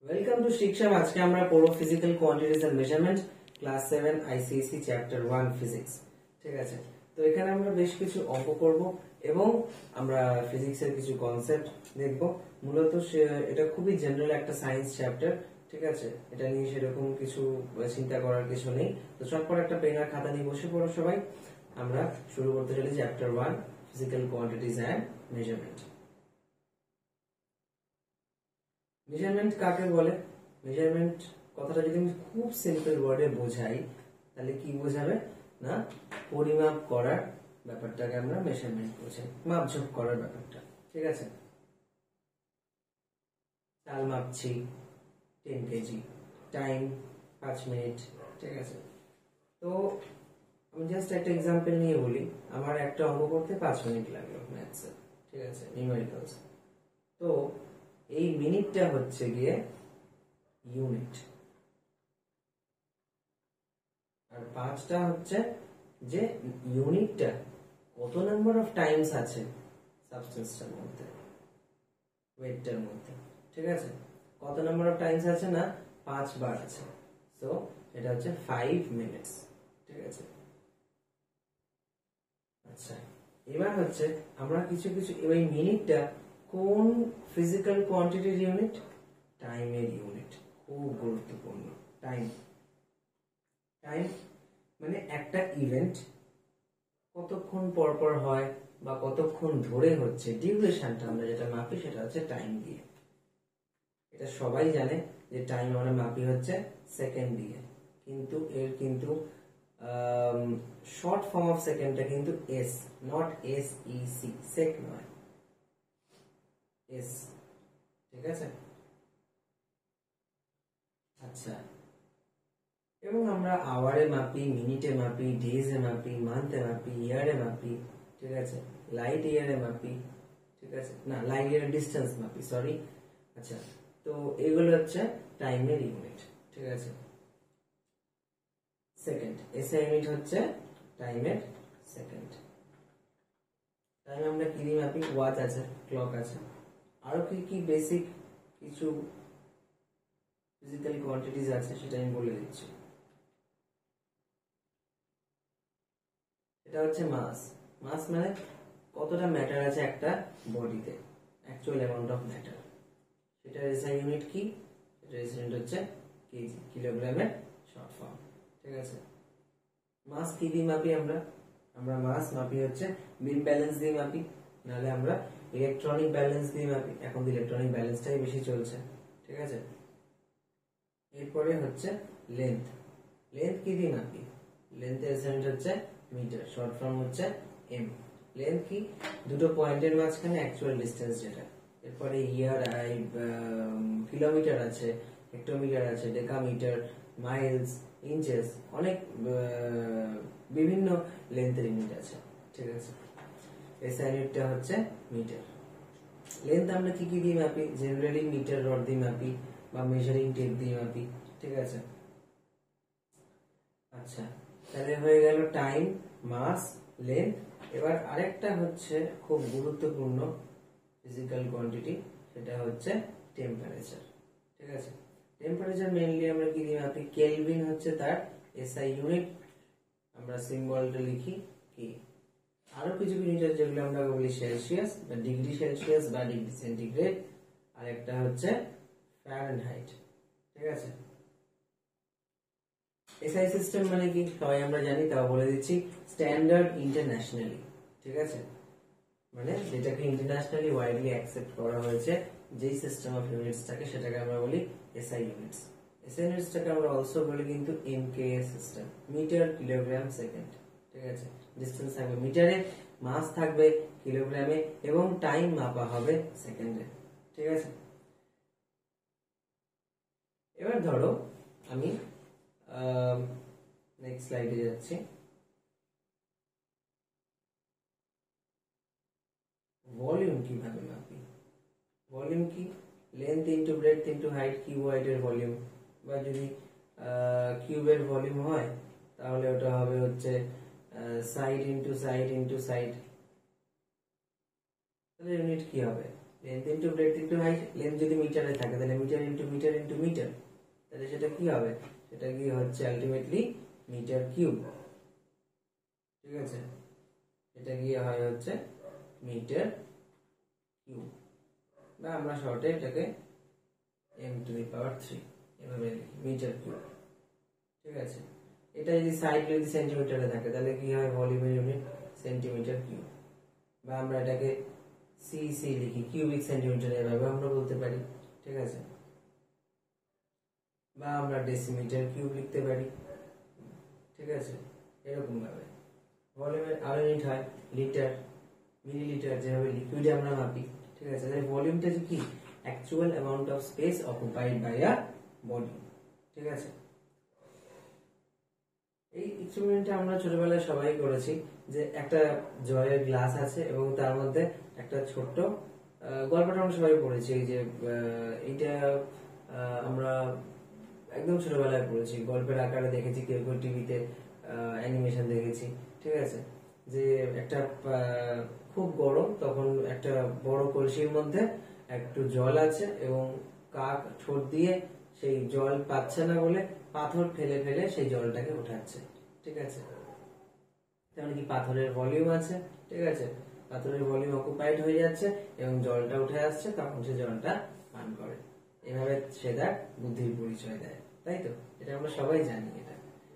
Welcome to শিক্ষা। আজকে আমরা পড়ব physical quantities and measurement class 7 ICSE chapter 1 physics. ঠিক আছে, তো এখানে আমরা বেশ কিছু অঙ্ক করব এবং আমরা ফিজিক্সের কিছু কনসেপ্ট দেখব। মূলত এটা খুবই জেনারেল একটা সায়েন্স চ্যাপ্টার। ঠিক আছে, এটা নিয়ে সেরকম কিছু চিন্তা করার কিছু নেই। তো চটপট একটা পেন আর খাতা নিয়ে বসে পড়ো সবাই। আমরা শুরু করতে চলেছি chapter 1 physical quantities and measurement. Measurement কাকে বলে? মেজারমেন্ট কথাটা যদি আমি খুব সিম্পল ওয়ার্ডে বোঝাই তাহলে কি বোঝাবে না, পরিমাপ করার ব্যাপারটাকে আমরা মেজারমেন্ট বোঝাই, মাপঝোপ করার ব্যাপারটা। ঠিক আছে, চাল মাপছি 10 কেজি, টাইম 5 মিনিট। ঠিক আছে, তো আমি জাস্ট একটা এক্সাম্পল নিয়ে বলি। আমার একটা অঙ্ক করতে 5 মিনিট লাগলো ম্যাথসে। ঠিক আছে, নিউমেরিক্যালস। তো এই মিনিটটা হচ্ছে গিয়ে ইউনিট, আর 5টা হচ্ছে যে ইউনিটটা কত নাম্বার অফ টাইমস আছে সাবস্টেন্সটার মধ্যে, ওয়েটটার মধ্যে। ঠিক আছে, কত নাম্বার অফ টাইমস আছে না 5 বার আছে। সো এটা হচ্ছে 5 মিনিটস। ঠিক আছে, আচ্ছা এবার হচ্ছে আমরা কিছু কিছু এই মিনিটটা কোন ফিজিক্যাল কোয়ান্টিটির ইউনিট? টাইমের ইউনিট। খুব গুরুত্বপূর্ণ। টাইম টাইম মানে একটা ইভেন্ট কতক্ষণ পর পর হয় বা কতক্ষণ ধরে হচ্ছে, ডিউরেশনটা আমরা যেটা মাপি সেটা হচ্ছে টাইম দিয়ে। এটা সবাই জানে যে টাইম আমরা মাপি হচ্ছে সেকেন্ড দিয়ে, কিন্তু এর কিন্তু শর্ট ফর্ম অফ সেকেন্ডটা কিন্তু S, not S E C, sec নয়, এস। ঠিক আছে, আচ্ছা এবং আমরা আওয়ারে মাপি, মিনিটে মাপি, ডেজে মাপি, মান্থে মাপি, ইয়ারে মাপি। ঠিক আছে, লাইট ইয়ারে মাপি। ঠিক আছে, না লাইট ইয়ারের ডিস্টেন্স মাপি, সরি। আচ্ছা, তো এগুলো হচ্ছে টাইমের ইউনিট। ঠিক আছে, সেকেন্ড, এসআই ইউনিট হচ্ছে টাইমের সেকেন্ড। টাইম আমরা কি দিয়ে মাপি? ওয়াচ আছে, ক্লক আছে, আরো কি কি বেসিক কিছু ফিজিক্যাল কোয়ান্টিটিজ আছে সেটা আমি বলে দিচ্ছি। এটা হচ্ছে মাস। মাস মানে কতটা ম্যাটার আছে একটা বডিতে, অ্যাকচুয়াল অ্যামাউন্ট অফ ম্যাটার। সেটা এসআই ইউনিট কি? এটা এসআই ইউনিট হচ্ছে কেজি, কিলোগ্রামের শর্ট ফর্ম। ঠিক আছে, মাস কি দিয়ে মাপি আমরা? আমরা মাস মাপি হচ্ছে বিম ব্যালেন্স দিয়ে মাপি, নাহলে আমরা ইলেকট্রনিক ব্যালেন্স দিয়ে মাপি। এখন ইলেকট্রনিক ব্যালেন্সটাই বেশি চলছে। ঠিক আছে, এরপরে হচ্ছে লেন্থ। লেন্থ কি দিয়ে মাপি? লেন্থের এসআই ইউনিট হচ্ছে মিটার, শর্ট ফর্ম হচ্ছে এম। লেন্থ কি? দুটো পয়েন্টের মাঝখানে অ্যাকচুয়াল ডিসটেন্স যেটা। এরপরে ইয়ার, কিলোমিটার আছে, হেক্টোমিটার আছে, ডেকামিটার, মাইলস, ইঞ্চেস, অনেক বিভিন্ন লেন্থের ইউনিট আছে। ঠিক আছে, এসআই ইউনিটটা হচ্ছে মিটার। লেন্থ আমরা কি কি দিয়ে মাপি? জেনারেলি মিটার রড দিয়ে মাপি বা মেজারিং টেপ দিয়ে মাপি। ঠিক আছে, আচ্ছা তাহলে হয়ে গেল টাইম, মাস, লেন্থ। এবার আরেকটা হচ্ছে খুব গুরুত্বপূর্ণ ফিজিক্যাল কোয়ান্টিটি, সেটা হচ্ছে টেম্পারেচার। ঠিক আছে, টেম্পারেচার মেইনলি আমরা কি দিয়ে মাপি? কেলভিন হচ্ছে তার এসআই ইউনিট, আমরা সিম্বলটা লিখি কি। আরো কিছু ইউনিট আছে যেগুলো আমরা বলি সেলসিয়াস বা ডিগ্রি সেলসিয়াস বা ডিগ্রি সেন্টিগ্রেড, আর একটা হচ্ছে ফারেনহাইট। ঠিক আছে, এসআই সিস্টেম মানে কি সবাই আমরা জানি, তাও বলে দিচ্ছি, স্ট্যান্ডার্ড ইন্টারন্যাশনালি। ঠিক আছে, মানে যেটাকে ইন্টারন্যাশনালি ওয়াইডলি অ্যাকসেপ্ট করা হয়েছে, যেই সিস্টেম অফ ইউনিটসটাকে, সেটাকে আমরা বলি এসআই ইউনিটস। এসআই ইউনিটসটাকে আমরা অলসো বলি কিন্তু MKS system, metre, kilogram, second. ঠিক আছে, ডিসটেন্স থাকবে মিটারে, মাস থাকবে কিলোগ্রামে, এবং টাইম মাপা হবে সেকেন্ডে। ঠিক আছে, এবার ধরো আমি নেক্সট স্লাইডে যাচ্ছি। ভলিউম কিভাবে মাপি? ভলিউম কি? Length into breadth into height, কিউবয়েডের ভলিউম। বা যদি কিউবের ভলিউম হয় তাহলে ওটা হবে হচ্ছে side into side into side. তাহলে ইউনিট কি হবে? Length into breadth into height, length যদি মিটারে থাকে তাহলে metre into metre into metre, তাহলে সেটা কি হবে, সেটা কি হচ্ছে আলটিমেটলি মিটার কিউব। ঠিক আছে, এটা গিয়ে হয় হচ্ছে মিটার কিউব, বা আমরা শর্টে এটাকে m⁻³ এভাবে লিখি, মিটার কিউব। ঠিক আছে, এটা যদি সাইড যদি সেন্টিমিটারে থাকে তাহলে কি হয়, ভলিউমের ইউনিট সেন্টিমিটার কিউব, বা আমরা এটাকে সিসি লিখি, কিউবিক সেন্টিমিটার, এভাবে আমরা বলতে পারি। ঠিক আছে, বা আমরা ডেসিমিটার কিউব লিখতে পারি। ঠিক আছে, এরকম ভাবে ভলিউমের আরো ইউনিট হয় লিটার, মিলিলিটার, যেভাবে লিকুইডে আমরা মাপি। ঠিক আছে, তাহলে ভলিউমটা কি, actual amount of space occupied by a body. ঠিক আছে, এই এক্সপেরিমেন্টটা আমরা ছোটবেলায় সবাই করেছি, যে একটা জলের গ্লাস আছে এবং তার মধ্যে একটা ছোট্ট গল্পটা আমরা সবাই পড়েছি, এই যে এইটা আমরা একদম ছোটবেলায় পড়েছি, গল্পের আকারে দেখেছি, কেউ কেউ টিভিতে অ্যানিমেশন দেখেছি। ঠিক আছে, যে একটা খুব গরম, তখন একটা বড় কলসির মধ্যে একটু জল আছে এবং কাক ঠোঁট দিয়ে সেই জল পাচ্ছে না বলে পাথর ফেলে ফেলে সেই জলটাকে উঠাচ্ছে। ঠিক আছে, তেমন কি পাথরের ভলিউম আছে। ঠিক আছে, পাথরের ভলিউম অকুপাইড হয়ে যাচ্ছে এবং জলটা উঠে আসছে, তখন সে জলটা পান করে। এভাবে সে তার বুদ্ধির পরিচয় দেয়, তাই তো? এটা আমরা সবাই জানি এটা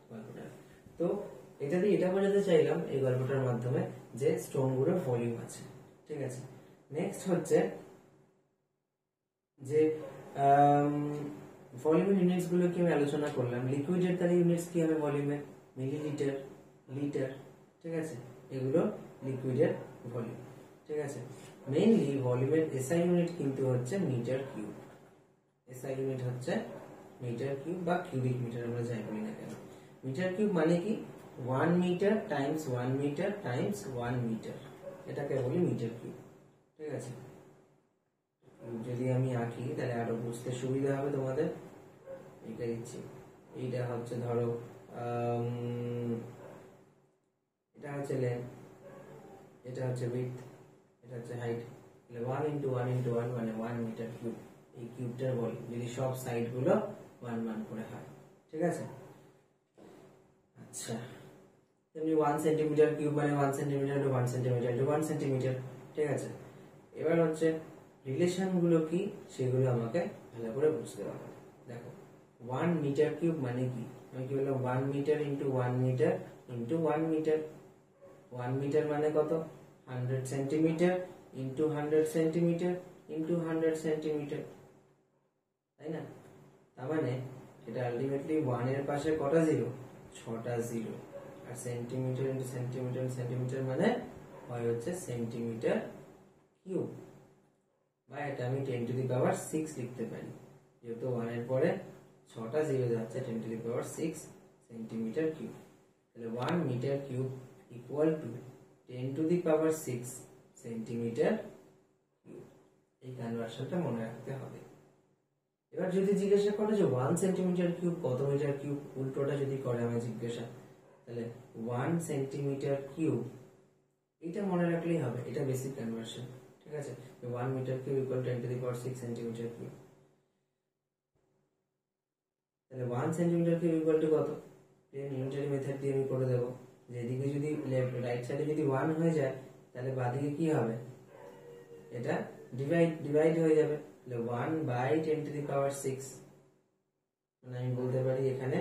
গল্পটা। তো এটা দিয়ে এটা বোঝাতে চাইলাম এই গল্পটার মাধ্যমে যে স্টোন গুলোর ভলিউম আছে। ঠিক আছে, নেক্সট হচ্ছে যে ভলিউমের ইউনিটস গুলো কি আমি আলোচনা করলাম। লিকুইডের তাহলে ইউনিটস কি হবে ভলিউমের, মিলিলিটার, লিটার। ঠিক আছে, এগুলো লিকুইডের ভলিউম। ঠিক আছে, মেইনলি ভলিউমের এসআই ইউনিট কিন্তু হচ্ছে মিটার কিউব। এসআই ইউনিট হচ্ছে মিটার কিউব বা কিউবিক মিটার, আমরা যাই বলি না কেন। মিটার কিউব মানে কি, 1 metre times 1 metre times 1 metre, এটাকে বলি মিটার কিউব। ঠিক আছে, যদি আমি আঁকি তাহলে আরো বুঝতে সুবিধা হবে তোমাদের। এটা দিচ্ছি, এইটা হচ্ছে ধরো এটা হচ্ছে লেন্থ, এটা হচ্ছে উইডথ, এটা হচ্ছে হাইট, তাহলে 1 ইনটু 1 ইনটু 1 মানে 1 মিটার কিউব। এই কিউবটার ভলিউম যদি সব সাইড গুলো 1 1 করে হয়। ঠিক আছে, আচ্ছা, তেমনি 1 সেন্টিমিটার কিউব মানে 1 centimetre to 1 centimetre to 1 centimetre. ঠিক আছে, এবার হচ্ছে রিলেশন গুলো কি সেগুলো আমাকে ভালো করে বুঝতে হবে। দেখো 1 মিটার কিউব মানে কি, আমি কি বললাম 1 metre into 1 metre into 1 metre. 1 metre মানে কত, 100 centimetre into 100 centimetre into 100 centimetre, তাই না? তার মানে এটা আলটিমেটলি 1 এর পাশে কটা জিরো, 6টা জিরো, আর সেন্টিমিটার ইনটু সেন্টিমিটার সেন্টিমিটার মানে হয় হচ্ছে সেন্টিমিটার কিউব, বা এটা আমি 10⁶ লিখতে পারি, যেহেতু 1 এর পরে 6টা জিরো যাচ্ছে, 10⁶ সেন্টিমিটার কিউব। তাহলে 1 metre cube equal to 10⁶ centimetre cube. এই কনভার্সনটা মনে রাখতে হবে। এবার যদি জিজ্ঞাসা করে যে 1 সেন্টিমিটার কিউব কত মিটার কিউব, উল্টোটা যদি করে আমি জিজ্ঞাসা, তাহলে 1 সেন্টিমিটার কিউব, এটা মনে রাখলেই হবে, এটা বেসিক কনভার্সন। ঠিক আছে, 1 metre cube equal 10⁶ centimetre cube. তাহলে 1 সেন্টিমিটার কিউব ইকুয়াল টু কত, ইউনিটারি মেথড দিয়ে আমি করে দেবো, যেদিকে যদি রাইট সাইডে যদি 1 হয়ে যায় তাহলে বাঁদিকে কি হবে, এটা ডিভাইড হয়ে যাবে, তাহলে 1 বাই 10⁶। মানে আমি বলতে পারি এখানে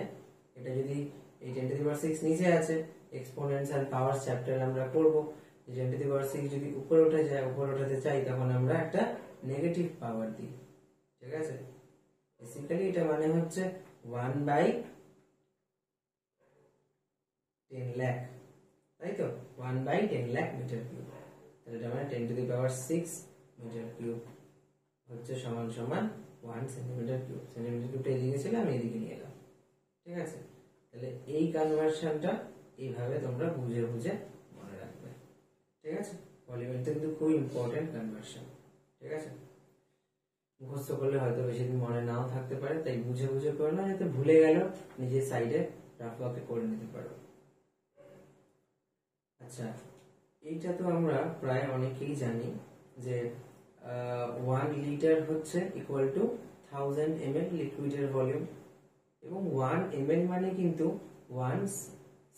এটা যদি এই 10⁶ নিচে আছে, এক্সপোনেন্টস আর পাওয়ার চ্যাপ্টার আমরা করব, যে 10⁶ যদি উপরে উঠে যায়, উপরে উঠাতে চাই, তখন আমরা একটা নেগেটিভ পাওয়ার দিই। ঠিক আছে, বেসিক্যালি এটা মানে হচ্ছে 1 বাই 10 লাখ, তাই তো, 1 বাই 10 লাখ মিটার কিউব। তাহলে এটা মানে 10⁶ মিটার কিউব হচ্ছে সমান সমান 1 সেন্টিমিটার কিউব। সেন্টিমিটার কিউবটা এদিকে ছিল, আমি এদিকে নিয়ে এলাম। ঠিক আছে, তাহলে এই কনভার্সনটা এইভাবে তোমরা বুঝে বুঝে মনে রাখবে। ঠিক আছে, ভলিউমেরটা কিন্তু খুব ইম্পর্টেন্ট কনভার্সন। ঠিক আছে, মুখস্থ করলে হয়তো বেশি দিন মনে নাও থাকতে পারে, তাই বুঝে বুঝে করে না, যাতে ভুলে গেল নিজের সাইডে রাফ ওয়ার্কে করে নিতে পারো। আচ্ছা, এইটা তো আমরা প্রায় অনেকেই জানি যে 1 লিটার হচ্ছে ইকুয়াল টু 1000 ml লিকুইডের ভলিউম, এবং 1 ml মানে কিন্তু 1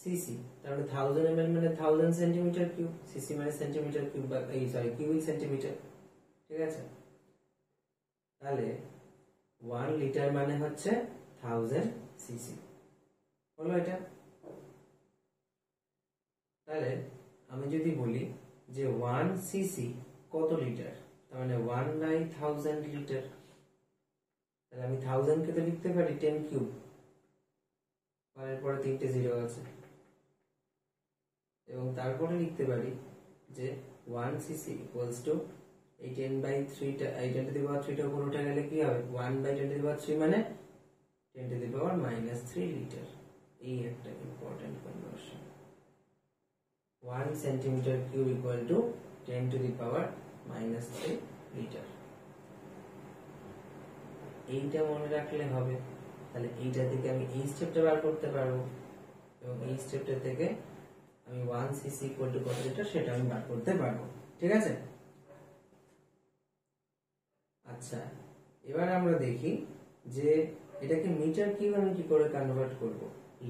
সিসি, তাহলে 1000 ml মানে 1000 সেন্টিমিটার কিউব, সিসি মানে সেন্টিমিটার কিউব বা কিউবিক সেন্টিমিটার। ঠিক আছে, তাহলে 1 লিটার মানে হচ্ছে 1000 সিসি হলো এটা। তাহলে আমি যদি বলি যে 1 সিসি কত লিটার, তার মানে 1/1000 লিটার, তাহলে আমি 1000 কে তো লিখতে পারি 10 কিউব, পরে 3টে জিরো আছে, এবং তারপরে লিখতে পারি যে 1 সিসি ইকুয়ালস টু এই 10/3টা, এই 10 টু দি পাওয়ার 3টা উপরে উঠে গেলে কি হবে, 1/10 টু দি পাওয়ার 3 মানে 10 টু দি পাওয়ার -3 লিটার। এই একটা important conversion. 1 centimetre cube equal to 10 to the power -3 litre. এইটা মনে রাখলে হবে। তাহলে এইটা থেকে আমি এই স্টেপটা বার করতে পারবো, এবং এই স্টেপটা থেকে আমি 1 সিসি ইকুয়াল টু কত লিটার সেটা আমি বার করতে পারবো। ঠিক আছে, আচ্ছা এবার আমরা দেখি যে এটাকে মিটার কিউব আমি কি করে কনভার্ট করব।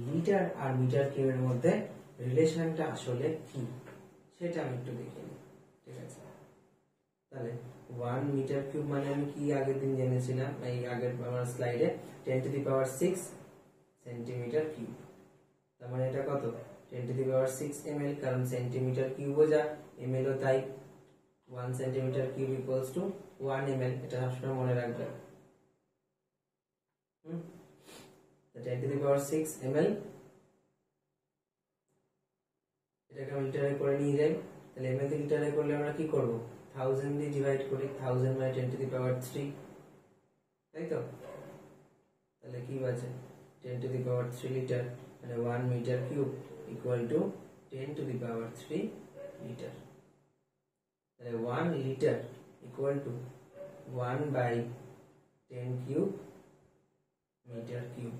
লিটার আর মিটার কিউবের মধ্যে রিলেশনটা আসলে কি সেটা আমি একটু দেখে নিই। ঠিক আছে, তাহলে 1 মিটার কিউব মানে আমি কি আগের দিন জেনেছিলাম, এই আগের আমার স্লাইডে 10 to the power 6 centimetre cube. তার মানে এটা কত, 10 টু দি পাওয়ার 6 ml, কারণ সেন্টিমিটার কিউবও যা ml ও তাই। 1 centimetre cube equals to 1 ml, এটা সবসময় মনে রাখবে। 10 টু দি পাওয়ার 6 ml, এটাকে আমি লিটারে করে নিয়ে যাই। তাহলে ml থেকে লিটারে করলে আমরা কি করব, 1000 দিয়ে ডিভাইড করি, 1000 বাই 10 টু দি পাওয়ার 3, তাই তো। তাহলে কি বাজে, 10 টু দি পাওয়ার 3 লিটার, মানে 1 metre cube equal to 10 to the power 3 litre. তাহলে 1 litre equal to 1 by 10 cube metre cube.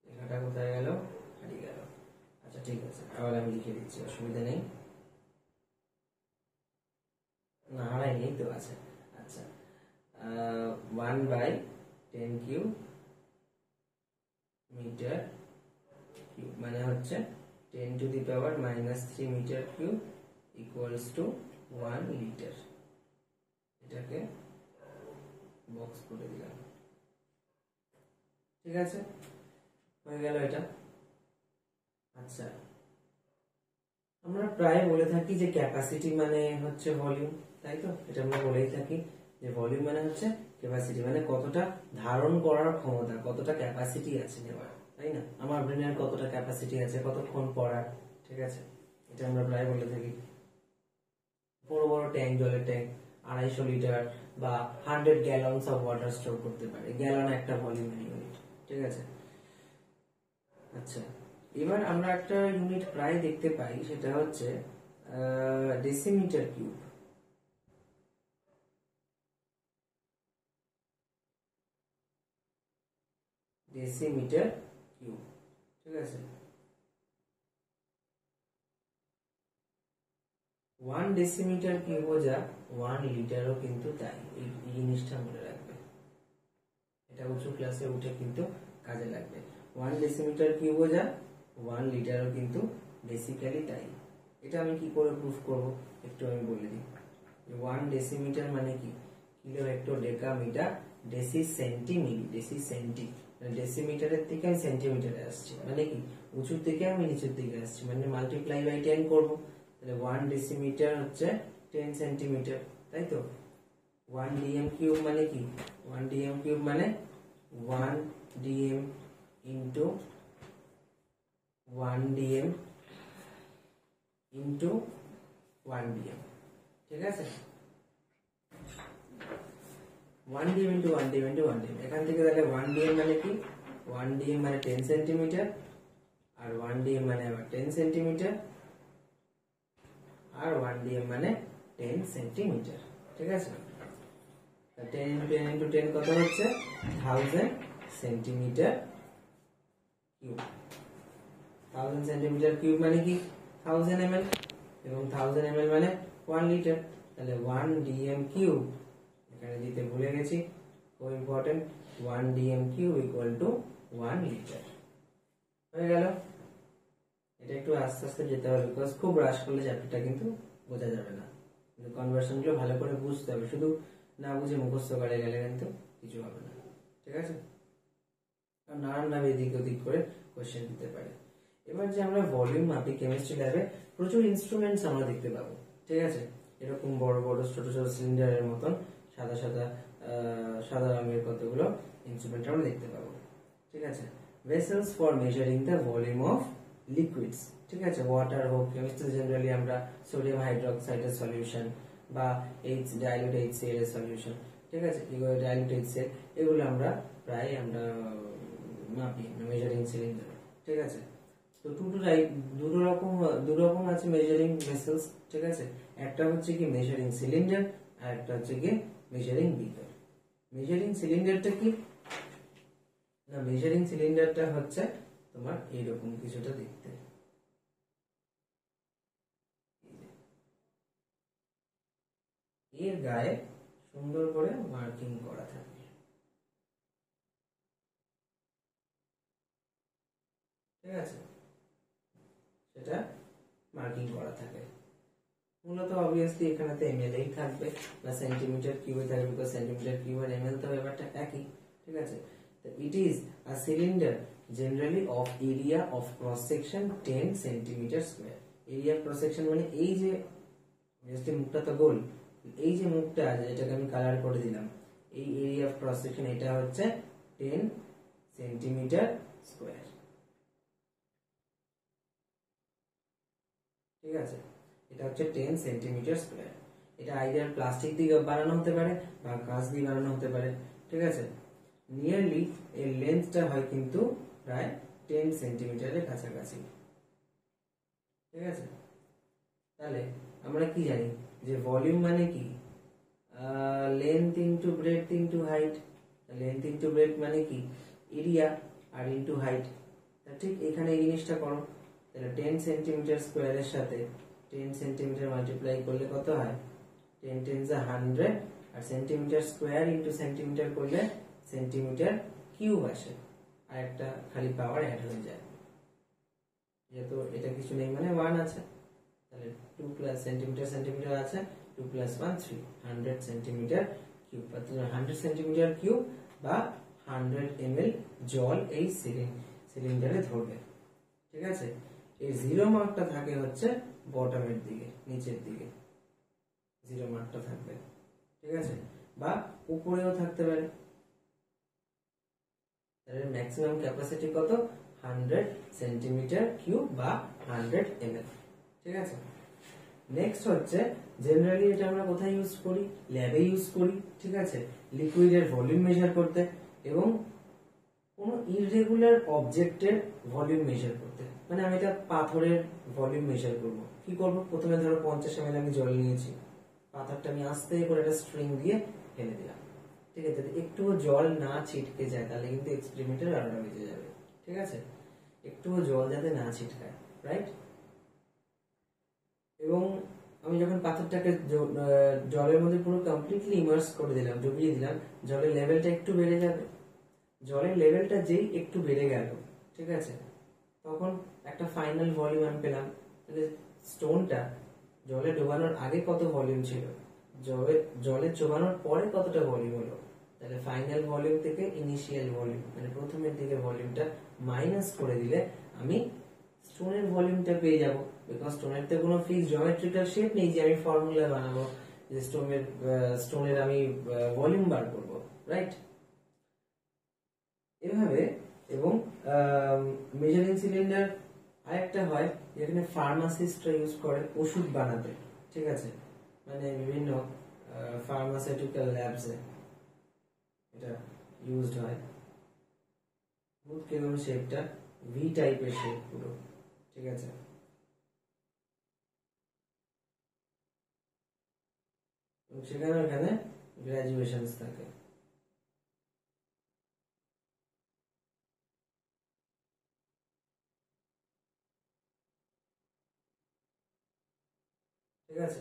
লেখাটা কোথায় গেল, হারিয়ে গেল। আচ্ছা ঠিক আছে, আবার আমি লিখে দিচ্ছি, অসুবিধা নেই। না হারাইনি তো, আছে। আচ্ছা 1 বাই 10 কিউব মিটার কিউব মানে হচ্ছে 10 to the power -3 metre cube equals to 1 litre. এটাকে বক্স করে দিলাম। ঠিক আছে, হয়ে গেল এটা। আচ্ছা আমরা প্রায় বলে থাকি যে ক্যাপাসিটি মানে হচ্ছে ভলিউম, তাই তো। এটা আমরা বলেই থাকি যে ভলিউম মানে হচ্ছে ক্যাপাসিটি, মানে কতটা ধারণ করার ক্ষমতা, কতটা ক্যাপাসিটি আছে নেওয়ার, তাই না। আমার ব্রেনের কতটা ক্যাপাসিটি আছে, কতক্ষণ পড়ার। ঠিক আছে, এটা আমরা প্রায় বলে থাকি। বড় বড় ট্যাঙ্ক, জলের ট্যাঙ্ক 250 লিটার বা 100 গ্যালনস অফ ওয়াটার স্টোর করতে পারে। গ্যালন একটা ভলিউম ইউনিট। ঠিক আছে, আচ্ছা এবার আমরা একটা ইউনিট প্রায় দেখতে পাই, সেটা হচ্ছে ডেসিমিটার কিউব। ডেসিমিটার কিউব, ঠিক আছে। 1 ডেসিমিটার কিউবও যা 1 লিটারও কিন্তু তাই। এই জিনিসটা মনে রাখবে, এটা উঁচু ক্লাসে উঠে কিন্তু কাজে লাগবে। 1 ডেসিমিটার কিউবও যা 1 লিটারও কিন্তু বেসিক্যালি তাই। এটা আমি কি করে প্রুফ করব একটু আমি বলে দিই। 1 ডেসিমিটার মানে কি, kilo hecto deca metre deci centi milli, deci centi, ডেসিমিটারের থেকে আমি সেন্টিমিটারে আসছি, মানে কি উঁচুর থেকে আমি নিচের দিকে আসছি, মানে মাল্টিপ্লাই বাই 10 করব। তাহলে 1 ডেসিমিটার হচ্ছে 10 সেন্টিমিটার, তাই তো। 1 ডিএম কিউব মানে কি, 1 ডিএম কিউব মানে 1 DM into 1 DM into 1 DM. ঠিক আছে, 1 DM into 1 DM into 1 DM. এখান থেকে তাহলে 1 ডিএম মানে কি, 1 ডিএম মানে 10 সেন্টিমিটার, আর 1 ডিএম মানে আবার 10 সেন্টিমিটার, আর 1 ডিএম মানে 10 সেন্টিমিটার। ঠিক আছে, 10 into 10 into 10 কত হচ্ছে 1000 সেন্টিমিটার কিউব। 1000 সেন্টিমিটার কিউব মানে কি 1000 ml, এবং 1000 ml মানে 1 লিটার। তাহলে 1 dm কিউব এখানে দিতে ভুলে গেছি, খুব important, 1 dm cube equal to 1 litre হয়ে গেল। এটা একটু আস্তে আস্তে যেতে হবে, বিকজ খুব রাশ করলে চ্যাপ্টারটা কিন্তু বোঝা যাবে না, কিন্তু কনভার্সন গুলো ভালো করে বুঝতে হবে, শুধু না বুঝে মুখস্থ করে গেলে কিন্তু কিছু হবে না, ঠিক আছে। আর নানান ভাবে এদিক ওদিক করে কোশ্চেন দিতে পারে। এবার যে আমরা ভলিউম মাপি কেমিস্ট্রি ল্যাবে, প্রচুর ইনস্ট্রুমেন্টস আমরা দেখতে পাবো, ঠিক আছে। এরকম বড় বড় ছোট ছোট সিলিন্ডারের মতন সাদা সাদা সাদা রঙের কতগুলো ইনস্ট্রুমেন্ট আমরা দেখতে পাবো, ঠিক আছে। Vessels for measuring the volume of liquids, ঠিক আছে। ওয়াটার হোক, কেমিস্ট্রি জেনারেলি আমরা সোডিয়াম হাইড্রোক্সাইডের সলিউশন বা ডাইলিউট HCl এর সলিউশন, ঠিক আছে, ডাইলিউট HCl এগুলো আমরা প্রায় আমরা মাপি মেজারিং সিলিন্ডার, ঠিক আছে। তো দুটো রকম আছে মেজারিং ভেসেলস, ঠিক আছে। একটা হচ্ছে কি মেজারিং সিলিন্ডার, আর একটা হচ্ছে কি মেজারিং বিকার। মেজারিং সিলিন্ডারটা কি না, মেজারিং সিলিন্ডারটা হচ্ছে তোমার এইরকম কিছুটা দেখতে, এর গায়ে সুন্দর করে মার্কিং করা থাকবে, ঠিক আছে, সেটা মার্কিং করা থাকে। মূলত অবভিয়াসলি এখানেতে ml এই থাকবে বা সেন্টিমিটার কিউবে থাকবে, বিকজ সেন্টিমিটার কিউব আর ml তো ব্যাপারটা একই, ঠিক আছে। তো it is a cylinder generally of area of cross section 10 centimetre square. Area cross section মানে এই যে মুখটা তো গোল, এই যে মুখটা যেটাকে আমি কালার করে দিলাম, এই এরিয়া অফ ক্রস সেকশন এটা হচ্ছে 10 সেন্টিমিটার স্কয়ার, ঠিক আছে। এটা হচ্ছে 10 সেন্টিমিটার স্কয়ার। এটা আইদার প্লাস্টিক দিয়ে বানানো হতে পারে বা কাঁচ দিয়ে বানানো হতে পারে, ঠিক আছে। নিয়ারলি এর লেন্থটা হয় কিন্তু প্রায় 10 সেন্টিমিটারের কাছাকাছি, ঠিক আছে। তাহলে আমরা কি জানি যে ভলিউম মানে কি length into breadth into height. Length into breadth মানে কি এরিয়া আর ইনটু হাইট। ঠিক এখানে এই জিনিসটা করো, তাহলে 10 সেন্টিমিটার স্কয়ারের সাথে 10 সেন্টিমিটার মাল্টিপ্লাই করলে কত হয় 10 10 যা 100, আর সেন্টিমিটার স্কয়ার ইনটু সেন্টিমিটার করলে সেন্টিমিটার কিউব আসে, আর একটা খালি পাওয়ার অ্যাড হয়ে যায়, যেহেতু এটা কিছু নেই মানে 1 আছে, তাহলে 2 প্লাস সেন্টিমিটার সেন্টিমিটার আছে, 2 প্লাস 1 3, 100 সেন্টিমিটার কিউব। অর্থাৎ 100 সেন্টিমিটার কিউব বা 100 ml জল এই সিলিন্ডারে ধরবে, ঠিক আছে। এই জিরো মার্কটা থাকে হচ্ছে বটমের দিকে, নিচের দিকে জিরো মার্কটা থাকবে, ঠিক আছে, বা উপরেও থাকতে পারে। তাহলে ম্যাক্সিমাম ক্যাপাসিটি কত 100 সেন্টিমিটার কিউব বা 100 ml, ঠিক আছে। নেক্সট হচ্ছে জেনারেলি এটা আমরা কোথায় ইউজ করি, ল্যাবে ইউজ করি, ঠিক আছে, লিকুইডের ভলিউম মেজার করতে এবং কোনো ইররেগুলার অবজেক্টের ভলিউম মেজার করতে। মানে আমি এটা পাথরের ভলিউম মেজার করব, কি করব, প্রথমে ধরো 50 ml আমি জল নিয়েছি, পাথরটা আমি আস্তে করে একটা স্ট্রিং দিয়ে ফেলে দিলাম, ঠিক আছে। একটুও জল না ছিটকে যায় তাহলে কিন্তু এক্সপেরিমেন্টের আরোটা বেঁচে যাবে, ঠিক আছে, একটুও জল যাতে না ছিটকায়, রাইট। এবং আমি যখন পাথরটাকে জলের মধ্যে পুরো কমপ্লিটলি ইমার্স করে দিলাম, ডুবিয়ে দিলাম, জলের লেভেলটা একটু বেড়ে যাবে। জলের লেভেলটা যেই একটু বেড়ে গেল, ঠিক আছে, তখন একটা ফাইনাল ভলিউম আমি পেলাম। তাহলে স্টোনটা জলে ডোবানোর আগে কত ভলিউম ছিল, জলে চোবানোর পরে কতটা ভলিউম হলো, তাহলে ফাইনাল ভলিউম থেকে ইনিশিয়াল ভলিউম মানে প্রথমের দিকে ভলিউমটা মাইনাস করে দিলে আমি স্টোনের ভলিউমটা পেয়ে যাব, বিকজ স্টোনের তো কোনো ফিক্সড জিওমেট্রিক্যাল শেপ নেই যে আমি ফর্মুলা বানাবো যে স্টোনের আমি ভলিউম বার করব, রাইট। এভাবে। এবং মেজারিং সিলিন্ডার আরেকটা হয় যেখানে ফার্মাসিস্টরা ইউজ করে ওষুধ বানাতে, ঠিক আছে, মানে বিভিন্ন ফার্মাসিউটিক্যাল ল্যাবসে এটা ইউজড হয়। বুঝ কেমন শেপটা ভি টাইপের শেপ পুরো, ঠিক আছে। সেখানে গ্রাজুয়েশন থাকে। ঠিক আছে,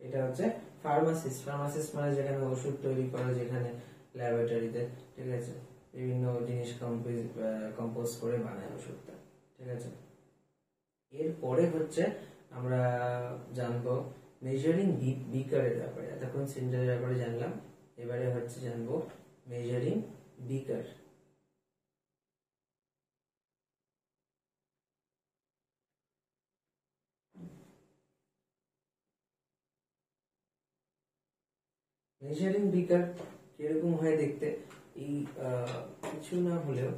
এটা হচ্ছে ফার্মাসিস্ট। ফার্মাসিস্ট মানে যেখানে ওষুধ তৈরি করে, যেখানে ল্যাবরেটরিতে, ঠিক আছে, বিভিন্ন জিনিস কম্পোজ করে বানায় ওষুধটা। ঠিক আছে, এরপরে হচ্ছে আমরা জানবো মেজারিং বিকারের ব্যাপারে। এতক্ষণ সিলিন্ডারের ব্যাপারে জানলাম, এবারে হচ্ছে জানবো মেজারিং বিকার। মেজারিং বিকার কিরকম হয় দেখতে, এই কিছু না হলেও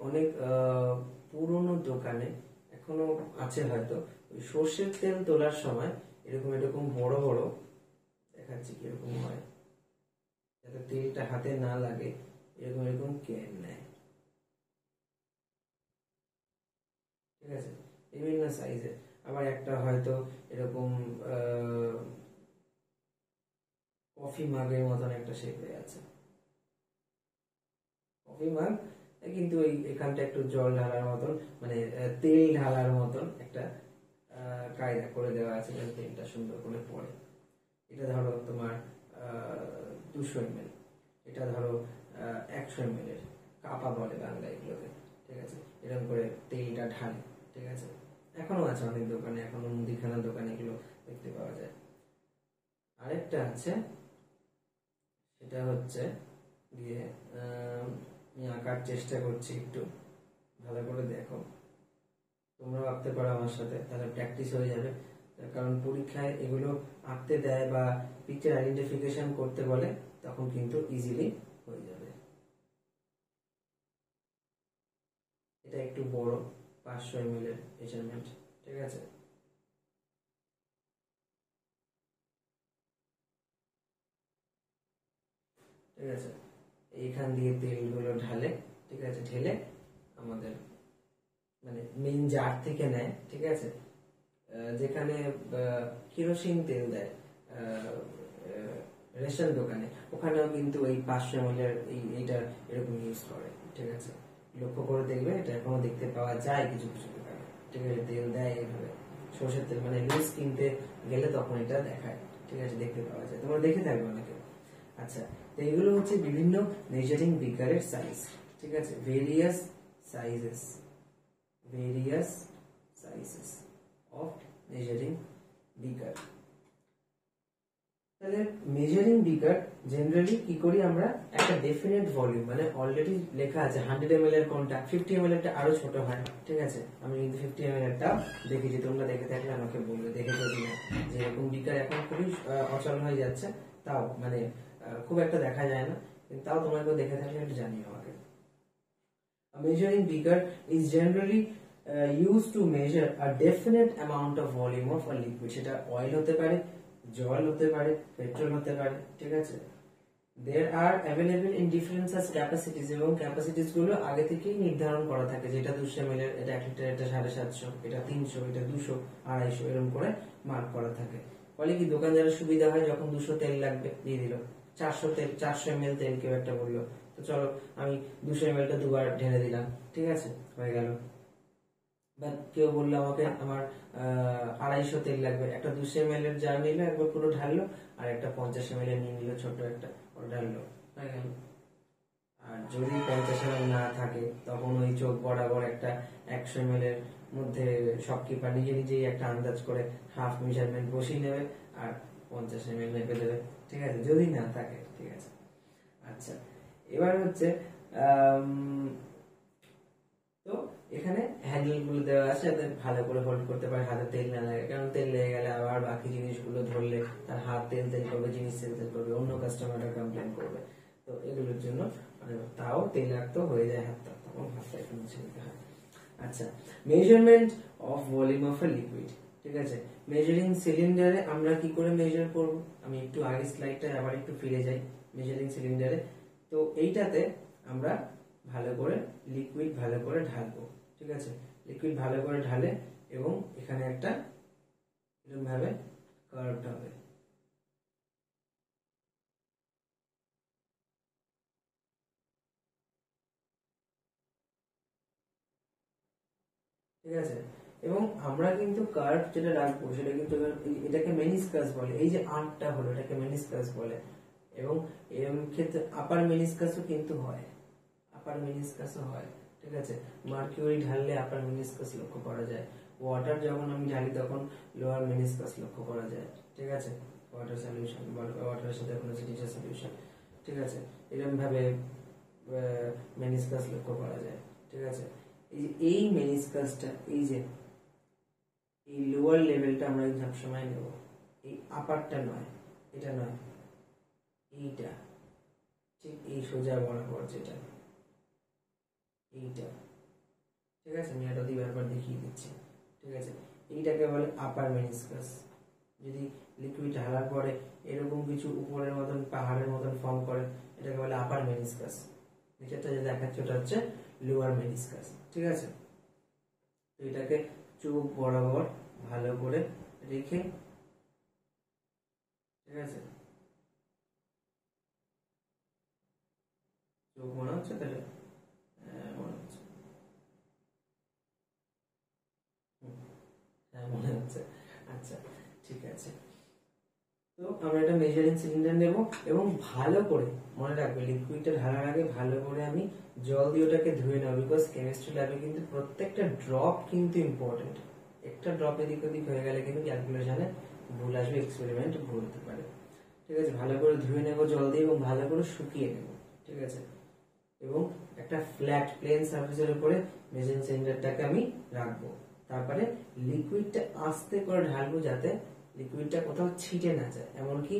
অনেক পুরনো দোকানে এখনো আছে হয়তো, ওই সর্ষের তেল তোলার সময় এরকম এরকম বড় বড় দেখাচ্ছি কিরকম হয়, যাতে তেলটা হাতে না লাগে, এরকম এরকম ক্যান নেয়। ঠিক আছে, বিভিন্ন সাইজের। আবার একটা হয়তো এরকম কফি মাগের মতন একটা শেপ হয়ে আছে, কফি মাগ, কিন্তু ওই এখানটা একটু জল ঢালার মতন, মানে তেল ঢালার মতন একটা কায়দা করে দেওয়া আছে, যাতে তেলটা সুন্দর করে পড়ে। এটা ধরো তোমার 200 ml, এটা ধরো 100 ml এর, কাপা বলে বাংলা এগুলোকে। ঠিক আছে, এরকম করে তেলটা ঢালে। ঠিক আছে, এখনো আছে অনেক দোকানে, এখনো মুদিখানার দোকানে এগুলো দেখতে পাওয়া যায়। আরেকটা আছে, সেটা হচ্ছে দিয়ে আমি আঁকার চেষ্টা করছি, একটু ভালো করে দেখো, তোমরা আঁকতে পারো আমার সাথে, তাহলে প্র্যাকটিস হয়ে যাবে। কারণ পরীক্ষায় এগুলো আঁকতে দেয় বা পিকচার আইডেন্টিফিকেশন করতে বলে, তখন কিন্তু ইজিলি হয়ে যাবে। এটা একটু বড়, 500 ml এর মেজারমেন্ট। ঠিক আছে, ঠিক আছে, এইখান দিয়ে তেলগুলো ঢালে। ঠিক আছে, ঢেলে আমাদের মানে মেইন জার থেকে নেয়। ঠিক আছে, যেখানে কেরোসিন তেল দেয় রেশন দোকানে, ওখানেও কিন্তু এই 500 ml এর এইটা এরকম ইউজ করে। ঠিক আছে, লক্ষ্য করে দেখবে, এটা এখনো দেখতে পাওয়া যায় কিছু কিছু দোকানে। ঠিক আছে, তেল দেয় এইভাবে, সরষের তেল, মানে লুজ কিনতে গেলে তখন এটা দেখায়। ঠিক আছে, দেখতে পাওয়া যায়, তোমরা দেখে থাকবে অনেকে। আচ্ছা, তো এগুলো হচ্ছে বিভিন্ন মেজারিং বিকারের সাইজ। ঠিক আছে, various sizes, various sizes of measuring beaker. তাহলে মেজারিং বিকার জেনারেলি কি করি আমরা, একটা ডেফিনেট ভলিউম, মানে অলরেডি লেখা আছে 100 ml এর কোনটা, 50 ml এরটা আরো ছোট হয়। ঠিক আছে, আমি কিন্তু 50 ml এরটা দেখেছি, তোমরা দেখে থাকলে আমাকে বলবে দেখেছো কিনা। যে এরকম বিকার এখন খুবই অচল হয়ে যাচ্ছে, তাও মানে খুব একটা দেখা যায় না, কিন্তু তাও তোমরা কেউ দেখে থাকলে একটু জানিও আমাকে। A measuring beaker is generally used to measure a definite amount of volume of a liquid. সেটা অয়েল হতে পারে, জল হতে পারে, পেট্রোল হতে পারে। ঠিক আছে, there are available in different such capacities, এবং ক্যাপাসিটিস গুলো আগে থেকেই নির্ধারণ করা থাকে, যেটা 200 ml এর, এটা 1 লিটার, এটা 750, এটা 300, এটা 200, 250 এরকম করে মার্ক করা থাকে। ফলে কি দোকানদারের সুবিধা হয়, যখন 200 তেল লাগবে দিয়ে দিল, 400 তেল, 400 ml তেল কেউ একটা বললো, তো চলো আমি 200 ml টা দুবার ঢেলে দিলাম। ঠিক আছে, হয়ে গেল। বা কেউ বললো আমাকে আমার 250 তেল লাগবে, একটা 200 ml এর জার নিল, একবার পুরো ঢাললো, আর একটা 50 ml এর নিয়ে নিল, ছোট একটা, ওটা ঢাললো, হয়ে গেল। আর যদি 50 ml না থাকে, তখন ওই চোখ বরাবর একটা 100 ml এর মধ্যে শপকিপার নিজে নিজেই একটা আন্দাজ করে হাফ মেজারমেন্ট বসিয়ে নেবে, আর 50 ml মেপে দেবে। ঠিক আছে, যদি না থাকে। ঠিক আছে, আচ্ছা, এবার হচ্ছে তো এখানে হ্যান্ডেল গুলো দেওয়া আছে, যাতে ভালো করে হোল্ড করতে পারে, হাতে তেল না লাগে, কারণ তেল লেগে গেলে আবার বাকি জিনিসগুলো ধরলে তার হাত তেল তেল করবে, জিনিস তেল তেল করবে, অন্য কাস্টমাররা কমপ্লেন করবে। তো এগুলোর জন্য মানে তাও তেল রাখতে হয়ে যায় হাতটা, তখন হাতটা একটু মুছে নিতে হয়। আচ্ছা, measurement of volume of a liquid. ঠিক আছে, মেজারিং সিলিন্ডারে আমরা কি করে মেজার করব, আমি একটু আগে স্লাইডটা আবার একটু ফিরে যাই। মেজারিং সিলিন্ডারে তো এইটাতে আমরা ভালো করে লিকুইড ভালো করে ঢালবো। ঠিক আছে, লিকুইড ভালো করে ঢালে, এবং এখানে একটা এরকম ভাবে কার্ভড হবে। ঠিক আছে। এবং আমরা কিন্তু কার্ভ যেটা রাখবো সেটা কিন্তু এটাকে মেনিসকাস বলে, এই যে আর্টটা হলো এটাকে মেনিসকাস বলে। এবং এর ক্ষেত্রে আপার মেনিসকাসও কিন্তু হয়, আপার মেনিসকাসও হয়। ঠিক আছে, মার্কিউরি ঢাললে আপার মেনিসকাস লক্ষ্য করা যায়, ওয়াটার যখন আমি ঢালি তখন লোয়ার মেনিসকাস লক্ষ্য করা যায়। ঠিক আছে, ওয়াটার সলিউশন বা ওয়াটারের সাথে কোনো জিনিসের সলিউশন। ঠিক আছে, এরকম ভাবে মেনিসকাস লক্ষ্য করা যায়। ঠিক আছে, এই মেনিসকাসটা, এই যে এই লোয়ার লেভেলটা আমরা সব সময় নেব, এই আপারটা নয়, এটা নয়, এইটা ঠিক এই সোজা বরাবর যেটা, এইটা। ঠিক আছে, আমি এটা বারবার দেখিয়ে দিচ্ছি। ঠিক আছে, এইটাকে বলে আপার মেনিসকাস। যদি লিকুইড ঢালার পরে এরকম কিছু উপরের মতন পাহাড়ের মতন ফর্ম করে, এটাকে বলে আপার মেনিসকাস। নিচেরটা যে দেখাচ্ছে ওটা হচ্ছে লোয়ার মেনিসকাস। ঠিক আছে, তো এটাকে চোখ বরাবর ভালো করে রেখে, ঠিক আছে, চোখ মনে হচ্ছে তাহলে মনে হচ্ছে, হ্যাঁ মনে হচ্ছে। আচ্ছা ঠিক আছে, তো আমরা একটা মেজারিং সিলিন্ডার নেব এবং ভালো করে মনে রাখবে লিকুইডটা ঢালার আগে ভালো করে আমি জল দিয়ে ওটাকে ধুয়ে নেব, বিকজ কেমিস্ট্রি ল্যাবে কিন্তু প্রত্যেকটা ড্রপ কিন্তু ইম্পর্টেন্ট। একটা ড্রপ এদিক ওদিক হয়ে গেলে কিন্তু ক্যালকুলেশনে ভুল আসবে, এক্সপেরিমেন্ট ভুল হতে পারে। ঠিক আছে, ভালো করে ধুয়ে নেব জল দিয়ে এবং ভালো করে শুকিয়ে নেব। ঠিক আছে, এবং একটা ফ্ল্যাট প্লেন সারফেসের উপরে মেজারিং সিলিন্ডারটাকে আমি রাখবো। তারপরে লিকুইডটা আস্তে করে ঢালবো যাতে লিকুইডটা কোথাও ছিটে না যায়। এমনকি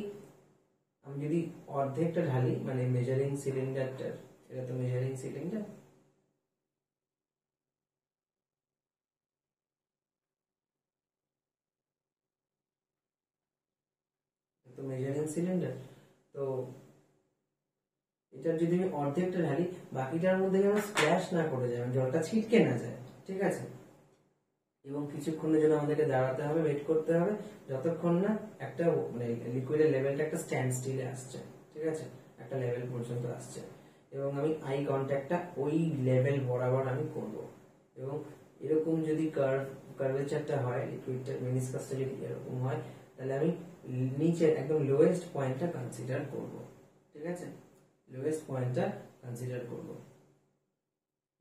আমি যদি অর্ধেকটা ঢালি, মানে মেজারিং সিলিন্ডারটার, এটা তো মেজারিং সিলিন্ডার, তো মেজারিং সিলিন্ডার, তো এটা যদি আমি অর্ধেকটা ঢালি, বাকিটার মধ্যে যেন স্প্ল্যাশ না করে যায়, জলটা ছিটকে না যায়। ঠিক আছে, এবং কিছুক্ষণের জন্য আমাদেরকে দাঁড়াতে হবে, ওয়েট করতে হবে, যতক্ষণ না একটা মানে লিকুইডের লেভেলটা একটা স্ট্যান্ড স্টিলে আসছে। ঠিক আছে, একটা লেভেল পর্যন্ত আসছে, এবং আমি আই কন্ট্যাক্টটা ওই লেভেল বরাবর আমি করব। এবং এরকম যদি কার্ভেচারটা হয়, লিকুইডটার মেনিসকাসটা যদি এরকম হয়, তাহলে আমি নিচের একদম লোয়েস্ট পয়েন্টটা কনসিডার করব। ঠিক আছে, লোয়েস্ট পয়েন্টটা কনসিডার করব।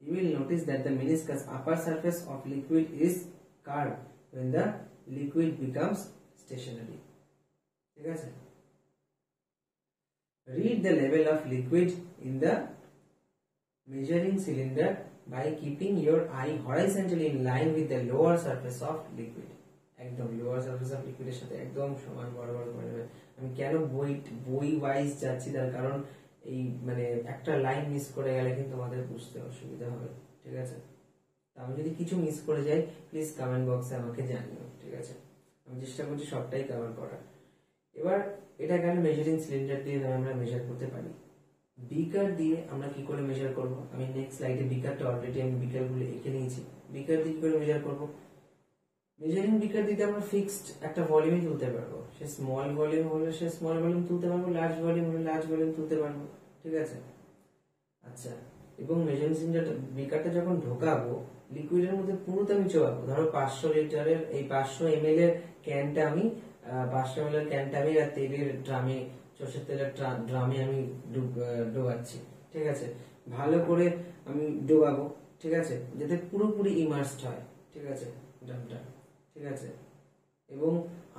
You will notice that the meniscus upper surface of liquid is curved when the liquid becomes stationary. ঠিক আছে, read the level of liquid in the measuring cylinder by keeping your eye horizontally in line with the lower surface of liquid. একদম lower surface of লিকুইডের সাথে একদম সমান বরাবর করে নেবে। আমি কেন বই ওয়াইজ যাচ্ছি, তার কারণ এই মানে একটা লাইন মিস করে গেলে কিন্তু আমাদের বুঝতে অসুবিধা হবে। ঠিক আছে, আমি যদি কিছু মিস করে যাই প্লিজ কমেন্ট বক্সে আমাকে জানিও। ঠিক আছে, আমি চেষ্টা করছি সবটাই কভার করার। এবার এটা কেন মেজারিং সিলিন্ডার দিয়ে আমরা মেজার করতে পারি। বিকার দিয়ে আমরা কি করে মেজার করব, আমি নেক্সট স্লাইডে বিকারটা অলরেডি আমি বিকারগুলো এঁকে নিয়েছি। বিকার দিয়ে কি করে মেজার করব, মেজারিং বিকার দিতে আমরা ফিক্সড একটা ভলিউমই তুলতে পারবো। সে স্মল ভলিউম হলে সে স্মল ভলিউম তুলতে পারবো, লার্জ ভলিউম হলে লার্জ ভলিউম তুলতে পারবো। ঠিক আছে, আচ্ছা, এবং মেজারিং সিলিন্ডারটা বিকারটা যখন ঢোকাবো লিকুইডের মধ্যে পুরোটা আমি চোবাবো। ধরো 500 লিটারের এই 500 ml এর ক্যানটা আমি 500 ml এর ক্যানটা আমি তেলের ড্রামে, সরষের তেলের ড্রামে আমি ডোবাচ্ছি। ঠিক আছে, ভালো করে আমি ডোবাবো। ঠিক আছে, যাতে পুরোপুরি ইমার্সড হয়। ঠিক আছে, ড্রামটা। ঠিক আছে, এবং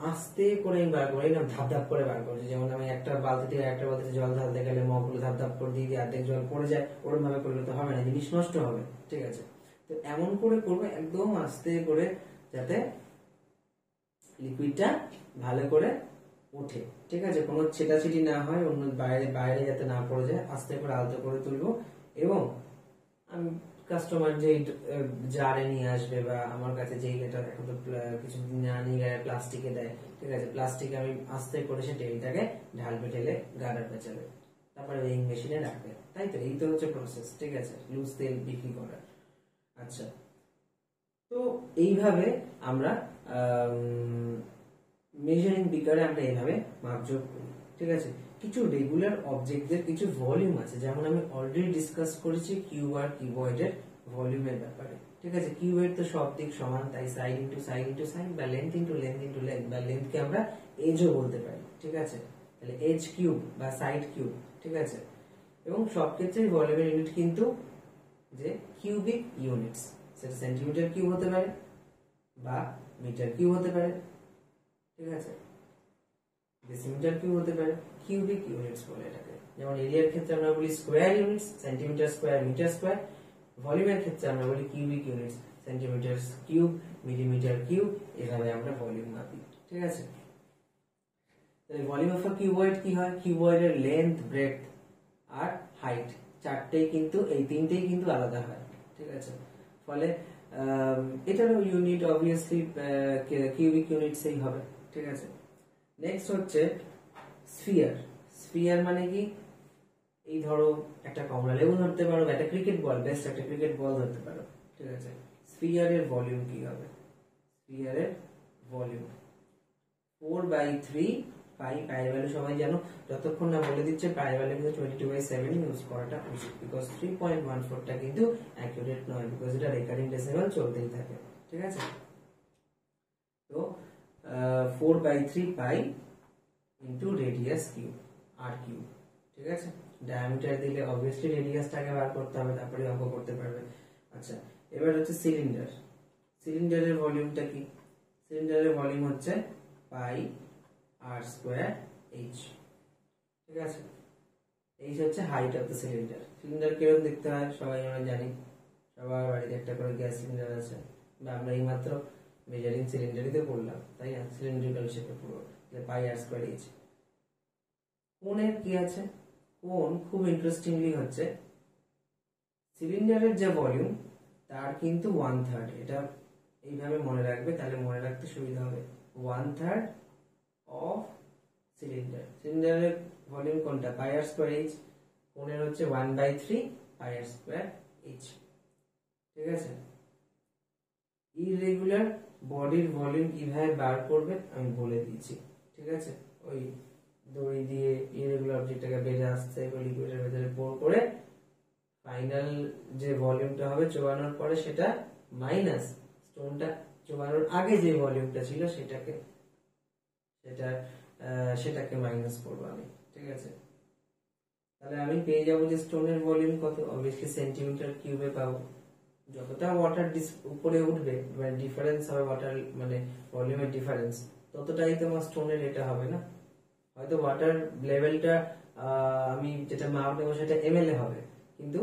আস্তে করে আমি বার করি না, ধাপ ধাপ করে বার করছি। যেমন আমি একটা বালতি থেকে একটা বালতিতে জল ঢালতে গেলে মগগুলো ধাপ ধাপ করে দিয়ে অর্ধেক জল পড়ে যায়, ওরকম ভাবে করলে তো হবে না, জিনিস নষ্ট হবে। ঠিক আছে, তো এমন করে করবো একদম আস্তে করে, যাতে লিকুইডটা ভালো করে ওঠে। ঠিক আছে, কোনো ছেটাছেটি না হয়, অন্য বাইরে বাইরে যাতে না পড়ে যায়, আস্তে করে আলতো করে তুলবো। এবং আমি কাস্টমার যেই জারে নিয়ে আসবে বা আমার কাছে যেই এটা এখন তো কিছু না নিয়ে প্লাস্টিকে দেয়। ঠিক আছে, প্লাস্টিকে আমি আস্তে করে সে তেলটাকে ঢালবে, ঢেলে গার্ডার পেঁচাবে, তারপরে ওয়েইং মেশিনে রাখবে। তাই তো, এই তো হচ্ছে প্রসেস। ঠিক আছে, লুজ তেল বিক্রি করা। আচ্ছা, তো এইভাবে আমরা মেজারিং বিকারে আমরা এইভাবে মাপজোক করি। ঠিক আছে, কিছু রেগুলার অবজেক্টদের কিছু ভলিউম আছে, যেমন আমি অলরেডি ডিসকাস করেছি কিউব আর কিউবয়েডের ভলিউমের ব্যাপারে, ঠিক আছে। কিউবের তো সব দিক সমান, তাই side into side into side বা length into length into length বা লেন্থকে আমরা এজও বলতে পারি, ঠিক আছে। তাহলে এজ কিউব বা সাইড কিউব, ঠিক আছে। এবং সব ক্ষেত্রে ভলিউমের ইউনিট কিন্তু যে কিউবিক ইউনিটস, সেটা সেন্টিমিটার কিউব হতে পারে বা মিটার কিউব হতে পারে, ঠিক আছে, ডেসিমিটার কিউব হতে পারে, কিউবিক ইউনিটস বলে এটাকে। যেমন এরিয়ার ক্ষেত্রে আমরা বলি square units, centimetre square, metre square. ভলিউমের ক্ষেত্রে আমরা বলি cubic units, centimetre cube, millimetre cube. এভাবে আমরা ভলিউম মাপি, ঠিক আছে। তাহলে ভলিউম অফ আ কিউবয়েড কি হয়? কিউবয়েডের লেন্থ, ব্রেডথ আর হাইট চারটেই কিন্তু, এই তিনটেই কিন্তু আলাদা হয়, ঠিক আছে। ফলে এটারও ইউনিট অবভিয়াসলি কিউবিক ইউনিটসই হবে, ঠিক আছে। নেক্সট হচ্ছে স্ফিয়ার। স্ফিয়ার মানে কি? এই ধরো একটা কমলা লেবু ধরতে পারো, একটা ক্রিকেট বল, বেস্ট একটা ক্রিকেট বল ধরতে পারো, ঠিক আছে। স্ফিয়ারের ভলিউম কি হবে? স্ফিয়ারের ভলিউম 4/3 পাই। পাই ভ্যালু সবাই জানো, যতক্ষণ না বলে দিচ্ছে পাই ভ্যালু কিন্তু 22/7 ইউজ করাটা উচিত, বিকজ 3.14টা কিন্তু অ্যাকুরেট নয়, বিকজ এটা রেকারিং ডেসিমাল চলতেই থাকে, ঠিক আছে। তো 4/3 পাই ইন্টু রেডিয়াস কিউব, আর কিউব, ঠিক আছে। ডায়ামিটার দিলে অবভিয়াসলি রেডিয়াসটাকে বার করতে হবে, তারপরে অঙ্ক করতে পারবে। আচ্ছা, এবার হচ্ছে সিলিন্ডার। সিলিন্ডারের ভলিউমটা কি? সিলিন্ডারের ভলিউম হচ্ছে পাই আর স্কয়ার এইচ, ঠিক আছে। এইচ হচ্ছে height of the cylinder. Cylinder কিরকম দেখতে হয় সবাই আমরা জানি, সবার বাড়িতে একটা করে গ্যাস সিলিন্ডার আছে, বা আমরা এইমাত্র মেজারিং সিলিন্ডারিতে পড়লাম, তাই না? সিলিন্ড্রিক্যাল শেপে পুরো, পাই আর স্কয়ার এইচ। কোণের কি আছে? কোণ খুব ইন্টারেস্টিংলি হচ্ছে সিলিন্ডারের যে ভলিউম তার কিন্তু 1/3, এটা এইভাবে মনে রাখবে, তাহলে মনে রাখতে সুবিধা হবে। 1/3 অফ সিলিন্ডার। সিলিন্ডারের ভলিউম কোনটা? পাই আর স্কয়ার এইচ। কোণের হচ্ছে 1/3 পাই আর স্কয়ার এইচ, ঠিক আছে। ইররেগুলার বডির ভলিউম কিভাবে বার করবে আমি বলে দিয়েছি, ঠিক আছে। ওই দড়ি দিয়ে ইররেগুলার অবজেক্টটাকে বেড়ে আসছে, এবার লিকুইডের ভেতরে পোর করে ফাইনাল যে ভলিউমটা হবে চোবানোর পরে, সেটা মাইনাস স্টোনটা চোবানোর আগে যে ভলিউমটা ছিল সেটাকে মাইনাস করবো আমি, ঠিক আছে। তাহলে আমি পেয়ে যাবো যে স্টোনের ভলিউম কত, অবভিয়াসলি সেন্টিমিটার কিউবে পাবো। যতটা ওয়াটার উপরে উঠবে, মানে ডিফারেন্স হবে ওয়াটার, মানে ভলিউমের ডিফারেন্স, ততটাই তোমার স্টোনের এটা হবে না। হয়তো ওয়াটার লেভেলটা আমি যেটা মাপ নেবো সেটা এমএল এ হবে, কিন্তু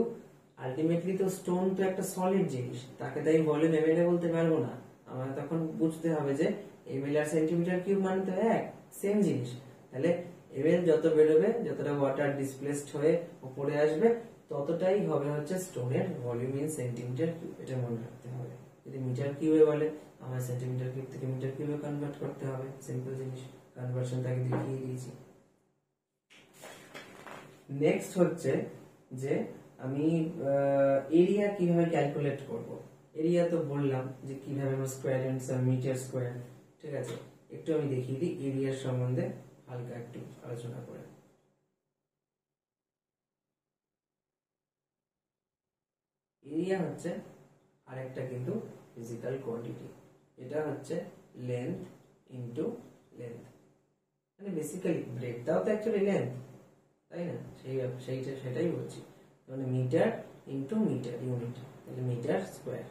আলটিমেটলি তো স্টোন তো একটা সলিড জিনিস, তাকে তাই ভলিউম এমএল এ বলতে পারবো না। আমার তখন বুঝতে হবে যে এমএল আর সেন্টিমিটার কিউব মানে তো এক সেম জিনিস। তাহলে এমএল যত বেরোবে, যতটা ওয়াটার ডিসপ্লেসড হয়ে উপরে আসবে, ততটাই হবে হচ্ছে স্টোনের ভলিউম ইন সেন্টিমিটার কিউব। এটা মনে রাখতে হবে। যদি মিটার কিউবে বলে, আমার সেন্টিমিটার কিউব থেকে মিটার কিউবে কনভার্ট করতে হবে, সিম্পল জিনিস, কনভার্সন তাকে দেখিয়ে দিয়েছি। নেক্সট হচ্ছে যে আমি এরিয়া কিভাবে ক্যালকুলেট করব। এরিয়া তো বললাম যে কিভাবে আমরা স্কয়ার ইউনিটস আর মিটার স্কয়ার, ঠিক আছে। একটু আমি দেখিয়ে দিই এরিয়ার সম্বন্ধে হালকা একটু আলোচনা করে। এরিয়া হচ্ছে আরেকটা কিন্তু ফিজিক্যাল কোয়ান্টিটি। এটা হচ্ছে লেন্থ ইনটু লেন্থ, মানে বেসিক্যালি ব্রেডটাও তো অ্যাকচুয়ালি লেন্থ, তাই না? সেটাই বলছি, মানে মিটার ইনটু মিটার ইউনিট, তাহলে মিটার স্কয়ার,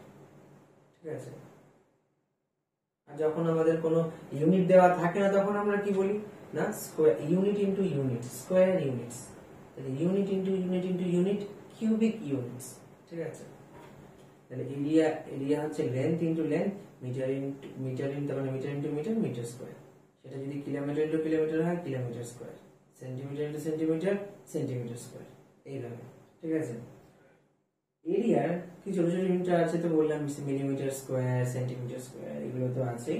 ঠিক আছে। আর যখন আমাদের কোনো ইউনিট দেওয়া থাকে না, তখন আমরা কি বলি না, square unit into unit, square units. তাহলে unit into unit into unit, cubic units, ঠিক আছে। তাহলে এরিয়া হচ্ছে length into length, metre into metre into মানে metre into metre, metre square. সেটা যদি কিলোমিটার ইনটু কিলোমিটার হয়, kilometre square. Centimetre into centimetre, centimetre square, এইভাবে, ঠিক আছে। এরিয়ার কি ছোট ছোট ইউনিট আছে তো বললাম, মিলিমিটার স্কয়ার, সেন্টিমিটার স্কয়ার, এগুলো তো আছেই।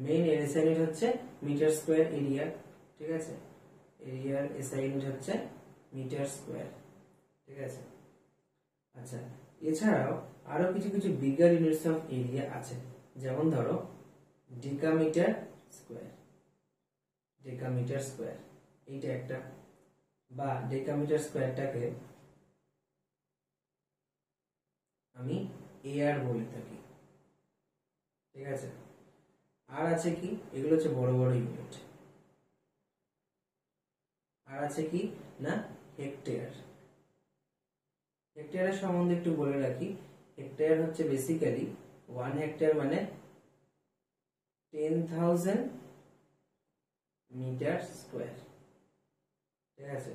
মেইন এসআই ইউনিট হচ্ছে মিটার স্কয়ার এরিয়া, ঠিক আছে। এরিয়ার এসআই ইউনিট হচ্ছে মিটার স্কয়ার, ঠিক আছে। আচ্ছা, এছাড়াও আরো কিছু কিছু বিগার ইউনিটস অফ এরিয়া আছে, যেমন ধরো ডেকামিটার স্কয়ার, ডেকামিটার স্কয়ার এইটা একটা, বা ডেকামিটার স্কয়ারটাকে আমি এয়ার বলে থাকি, ঠিক আছে। আর আছে কি, এগুলো হচ্ছে বড় বড় ইউনিট। আর আছে কি না হেক্টেয়ার। হেক্টেয়ারের সম্বন্ধে একটু বলে রাখি। হেক্টেয়ার হচ্ছে বেসিক্যালি 1 হেক্টেয়ার মানে 10,000 মিটার স্কোয়ার, ঠিক আছে।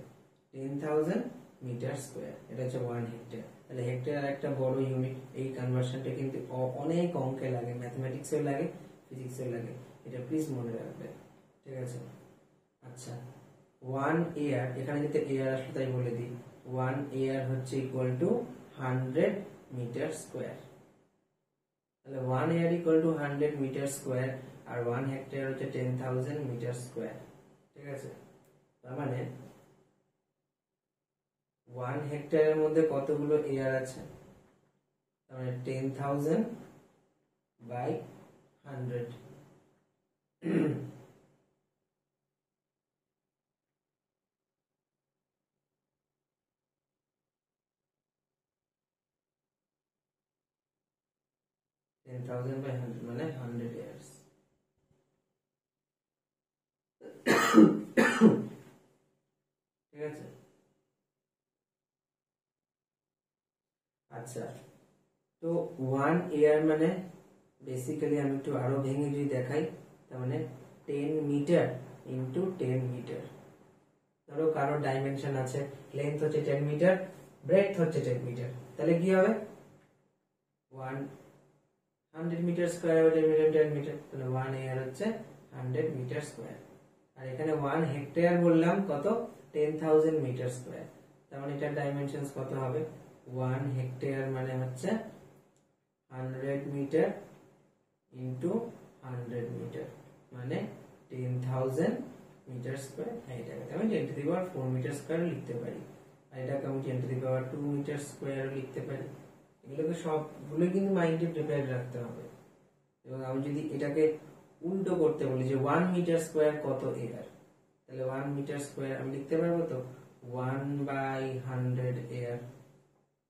10,000 মিটার স্কোয়ার, এটা হচ্ছে 1 হেক্টেয়ার। তাহলে হেক্টেয়ার একটা বড় ইউনিট। এই কনভার্সনটা কিন্তু অনেক অঙ্কে লাগে, ম্যাথমেটিক্সেও লাগে, ফিজিক্সেও লাগে, এটা প্লিজ মনে রাখবে, ঠিক আছে। আচ্ছা, 1 এয়ার, এখানে যদি এয়ার আসলে তাই বলে দিই, 1 এয়ার হচ্ছে ইকুয়াল টু 100 মিটার স্কোয়ার। তাহলে 1 are equal to 100 metre square, আর 1 হেক্টেয়ার হচ্ছে 10,000 মিটার স্কোয়ার, ঠিক আছে। তার মানে 1 হেক্টেয়ারের মধ্যে কতগুলো এয়ার আছে, তার মানে 10,000 বাই 100, 10,000 বাই 100 মানে 100 ইয়ার্স, ঠিক আছে। আচ্ছা, তো 1 ইয়ার মানে বেসিক্যালি আমি একটু আরো ভেঙে যদি দেখাই, তার মানে 10 মিটার ইন্টু 10 মিটার। ধরো কারো ডাইমেনশন আছে, লেন্থ হচ্ছে 10 মিটার, ব্রেডথ হচ্ছে 10 মিটার, তাহলে কি হবে 100 মিটার স্কয়ার, 10 মিটার 10 মিটার, তাহলে 1 এয়ার হচ্ছে 100 মিটার স্কয়ার। আর এখানে 1 হেক্টেয়ার বললাম কত, 10,000 মিটার স্কয়ার, তার মানে এটার ডাইমেনশনস কত হবে, 1 হেক্টেয়ার মানে হচ্ছে 100 মিটার ইন্টু 100 মিটার মানে 10,000 মিটার স্কয়ার। এটাকে আমি 10 to the power 4 metre square লিখতে পারি, আর এটাকে আমি 10 to the power 2 metre square লিখতে পারি। এগুলোকে সবগুলো কিন্তু মাইন্ডে প্রিপেয়ার রাখতে হবে। এবং আমি যদি এটাকে উল্টো করতে বলি যে 1 মিটার স্কয়ার কত এয়ার, তাহলে 1 মিটার স্কয়ার আমি লিখতে পারবো তো 1 বাই 100 এয়ার,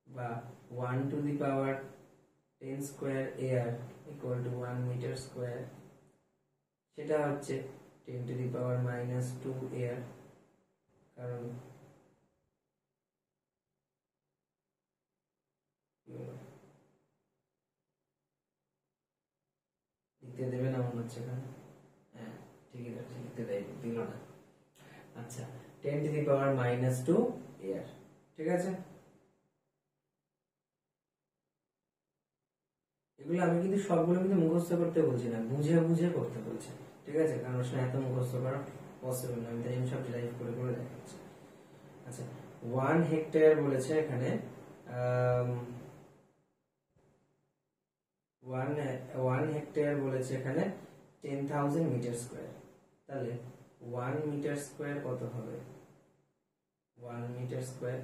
বা 1 to the power 10 square are equal to 1 metre square. সেটা হচ্ছে 10 টু দি পাওয়ার -2 এয়ার, কারণ লিখতে দেবে না মনে হচ্ছে এখানে, হ্যাঁ ঠিকই আছে, লিখতে দিল না। আচ্ছা, 10 টু দি পাওয়ার -2 এয়ার, ঠিক আছে। এগুলো আমি কিন্তু সবগুলো কিন্তু মুখস্থ করতে বলছি না, বুঝে বুঝে করতে বলছি, ঠিক আছে, কারণ ওর এত মুখস্থ করা পসিবল না, আমি তাই সব ড্রাইভ করে করে দেখাচ্ছি। আচ্ছা, 1 হেক্টেয়ার বলেছে এখানে, 1 হেক্টেয়ার বলেছে এখানে 10,000 মিটার স্কয়ার, তাহলে 1 মিটার স্কয়ার কত হবে, 1 মিটার স্কয়ার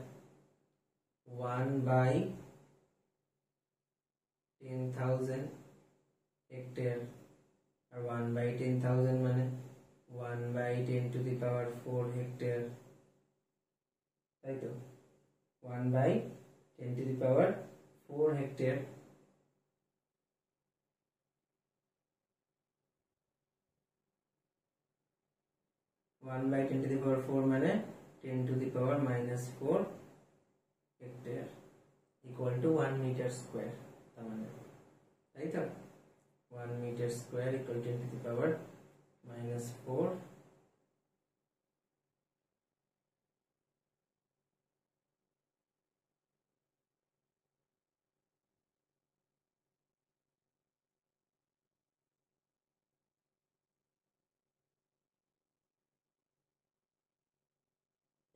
1 বাই 10,000 হেক্টেয়ার, আর 1 বাই 10,000 মানে 1 বাই 10 টু দি পাওয়ার 4 হেক্টেয়ার, তাই তো, 1 by 10 to the power 4 hectare. One by 10 to the power 4 মানে 10 to the power -4 hectare equal to 1 metre square, তার মানে তাই তো 1 metre square equal to 10 to the power -4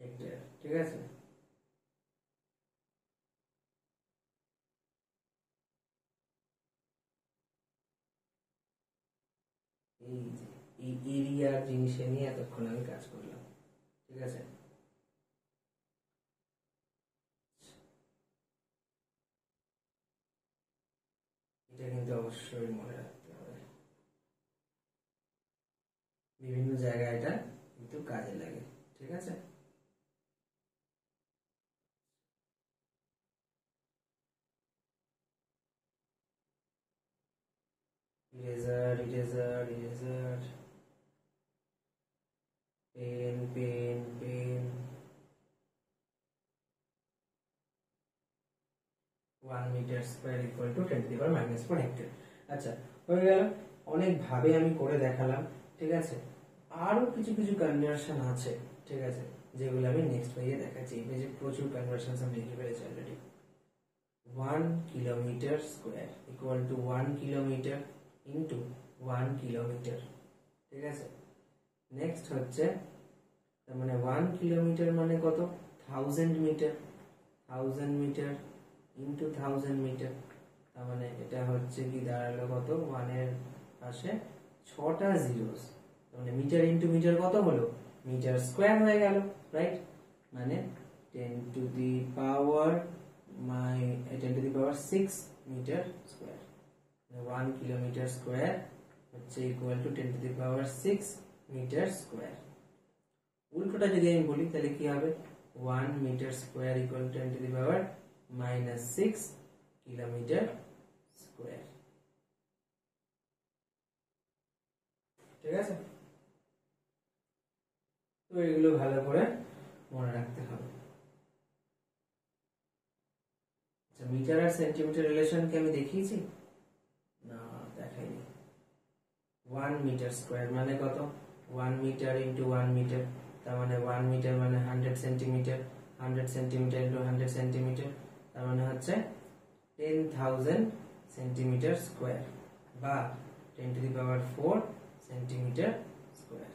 hectare, ঠিক আছে। এই যে এই এরিয়ার জিনিস নিয়ে এতক্ষণ আমি কাজ করলাম, ঠিক আছে। এটা কিন্তু অবশ্যই মনে রাখতে হবে, বিভিন্ন জায়গায় এটা কিন্তু কাজে লাগে, ঠিক আছে। Eraser eraser eraser, pen pen pen, 1 metre square equal to 10 to the power -4 hectare. আচ্ছা, হয়ে গেল। অনেক ভাবে আমি করে দেখালাম, ঠিক আছে। আরো কিছু কিছু কনভার্সন আছে, ঠিক আছে, যেগুলো আমি নেক্সট পেজে দেখাচ্ছি। এই পেজে প্রচুর কনভার্সনস আমি লিখে ফেলেছি already. 1 kilometre square equal to 1 kilometre into 1 kilometre, ঠিক আছে। নেক্সট হচ্ছে, তার মানে 1 কিলোমিটার মানে কত? 1000 মিটার, 1000 মিটার ইনটু 1000 মিটার। তার মানে এটা হচ্ছে কি দাঁড়ালো কত? 1 এর পাশে 6টা জিরোস, তার মানে মিটার ইনটু মিটার কত হলো? মিটার স্কয়ার হয়ে গেল, রাইট? মানে 10 to the power 6 metre square. 1 kilometre square হচ্ছে equal to 10 to the power 6 metre square. উল্টোটা যদি আমি বলি তাহলে কি হবে? 1 metre square equal to 10 to the power -6 kilometre square, ঠিক আছে। তো এগুলো ভালো করে মনে রাখতে হবে। আচ্ছা, মিটার আর সেন্টিমিটার রিলেশন কি আমি দেখিয়েছি? না, দেখাইনি। 1 মিটার স্কয়ার মানে কত? 1 মিটার ইনটু 1 মিটার, তার মানে 1 মিটার মানে 100 সেন্টিমিটার, 100 সেন্টিমিটার ইনটু 100 সেন্টিমিটার, তার মানে হচ্ছে 10,000 সেন্টিমিটার স্কয়ার বা 10 to the power 4 centimetre square.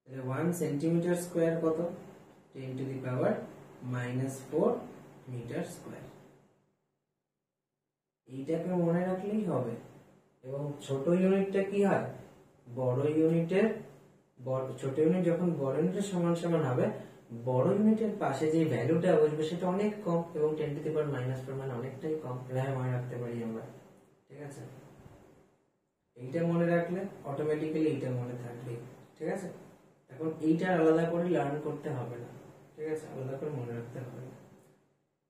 তাহলে 1 সেন্টিমিটার স্কয়ার কত? 10 to the power -4 metre square. এইটাকে মনে রাখলেই হবে। এবং ছোট ইউনিটটা কি হয়? বড় ইউনিটের, ছোট ইউনিট যখন বড় ইউনিটের সমান সমান হবে, বড় ইউনিটের পাশে যে ভ্যালুটা বসবে সেটা অনেক কম, এবং 10 টু দি পাওয়ার -4 মানে অনেকটাই কম। এভাবে মনে রাখতে পারি আমরা, ঠিক আছে। এইটা মনে রাখলে অটোমেটিক্যালি এইটা মনে থাকবে, ঠিক আছে। এখন এইটা আলাদা করে লার্ন করতে হবে না, ঠিক আছে, আলাদা করে মনে রাখতে হবে না।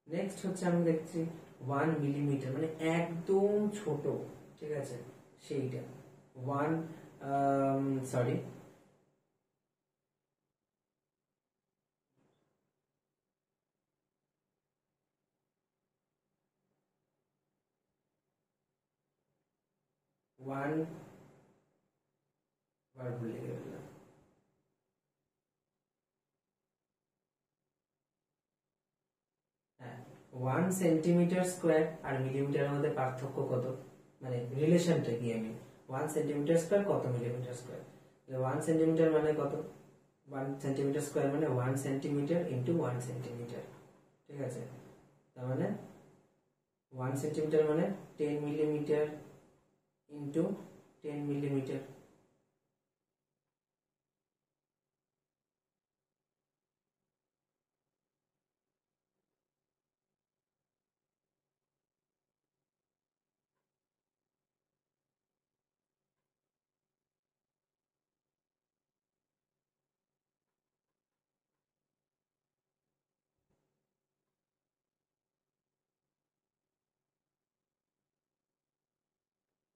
নেক্সট হচ্ছে আমি দেখছি 1 মিলিমিটার মানে একদম ছোট, ঠিক আছে, সেইটা 1 সরি 1 বার ভুলে গেলাম। হ্যাঁ, 1 সেন্টিমিটার স্কয়ার আর মিলিমিটারের মধ্যে পার্থক্য কত? মানে রিলেশনটা কি? আমি 1 সেন্টিমিটার স্কয়ার কত মিলিমিটার স্কয়ার? 1 সেন্টিমিটার মানে কত? 1 সেন্টিমিটার স্কয়ার মানে 1 সেন্টিমিটার ইনটু 1 সেন্টিমিটার, ঠিক আছে। তার মানে 1 সেন্টিমিটার মানে 10 মিলিমিটার ইনটু 10 মিলিমিটার।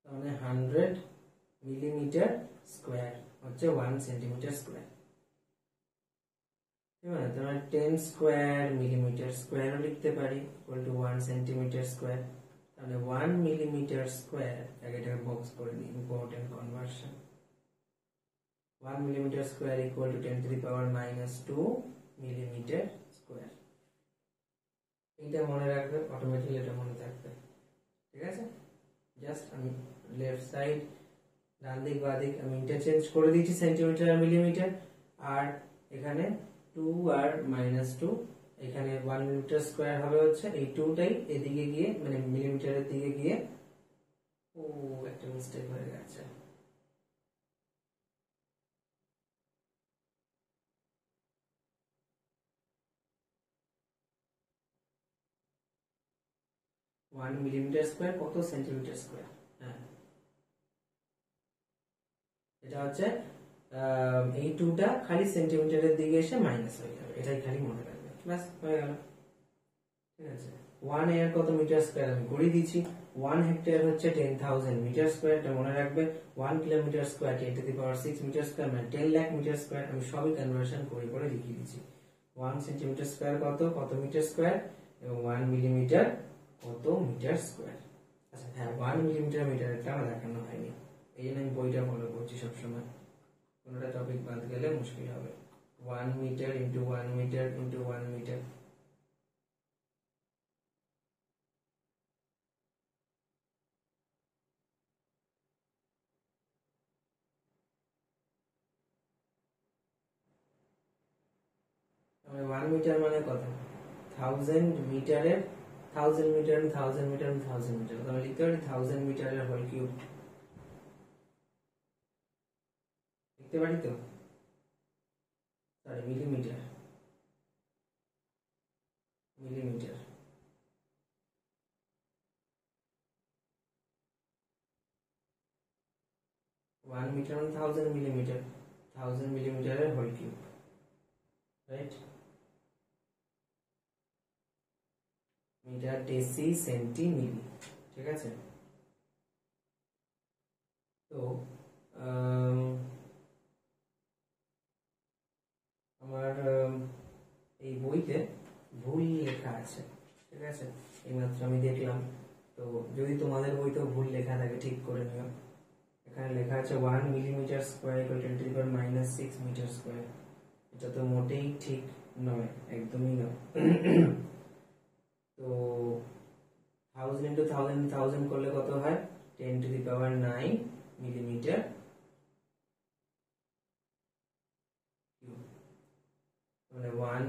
তাহলে 100 মিলিমিটার স্কয়ার হচ্ছে 1 সেন্টিমিটার স্কয়ার। এবার তোমরা 10 স্কয়ার মিলিমিটার স্কয়ারও লিখতে পারি ইকুয়াল টু 1 সেন্টিমিটার স্কয়ার। তাহলে 1 মিলিমিটার স্কয়ার, এটাকে বক্স করে নিই, important conversion. 1 millimeter square equal to 10 to the power -2 millimeter square। এটা মনে রাখবে, অটোমেটিক্যালি এটা মনে থাকবে, ঠিক আছে। জাস্ট আমি লেফট সাইড ডান দিক বাঁ দিক আমি ইন্টারচেঞ্জ করে দিয়েছি সেন্টিমিটার আর মিলিমিটার, আর এখানে 2 আর -2, এখানে 1 মিলিমিটার স্কয়ার হবে হচ্ছে এই 2টাই এদিকে গিয়ে মানে মিলিমিটারের দিকে গিয়ে, ও একটা মিস্টেক হয়ে গেছে। 1 মিলিমিটার স্কয়ার কত সেন্টিমিটার স্কয়ার? হ্যাঁ, এটা হচ্ছে এই 2টা খালি সেন্টিমিটারের দিকে এসে মাইনাস হয়ে যাবে, এটাই খালি মনে রাখবে, ব্যাস হয়ে গেল, ঠিক আছে। 1 এর কত মিটার স্কয়ার আমি করে দিয়েছি। 1 হেক্টর হচ্ছে 10,000 মিটার স্কয়ার, এটা মনে রাখবে। 1 kilometre square 10 to the power 6 metre square মানে 10 লাখ মিটার স্কয়ার। আমি সবই কনভার্সন করে করে লিখে দিয়েছি। 1 সেন্টিমিটার স্কয়ার কত মিটার স্কয়ার, এবং 1 মিলিমিটার কত মিটার স্কয়ার। আচ্ছা হ্যাঁ, 1 মিলিমিটার মিটারটা আমার দেখানো হয়নি, এই জন্য আমি বইটা ফলো করছি সবসময়, কোনোটা টপিক বাদ গেলে মুশকিল হবে। 1 metre into 1 metre into 1 metre. মানে 1 মিটার মানে কত, 1000 মিটারের 1000 মিটার 1000 মিটার 1000 মিটার, তাহলে লিখতে পারি 1000 মিটারের হোল কিউব, লিখতে পারি তো, sorry millimetre, millimetre. One metre মানে 1000 মিলিমিটার, 1000 মিলিমিটারের whole cube, right. Metre deci centi milli, ঠিক আছে। তো আমার এই বইতে ভুল লেখা আছে, ঠিক আছে, এইমাত্র আমি দেখলাম। তো যদি তোমাদের বইতেও ভুল লেখা থাকে ঠিক করে নিও। এখানে লেখা আছে 1 millimetre square equal 10 to the power -6 metre square, এটা তো মোটেই ঠিক নয়, একদমই নয়। তো 1000 ইন্টু 1000 1000 করলে কত হয়, 10 to the power 9 millimetre cube, মানে 1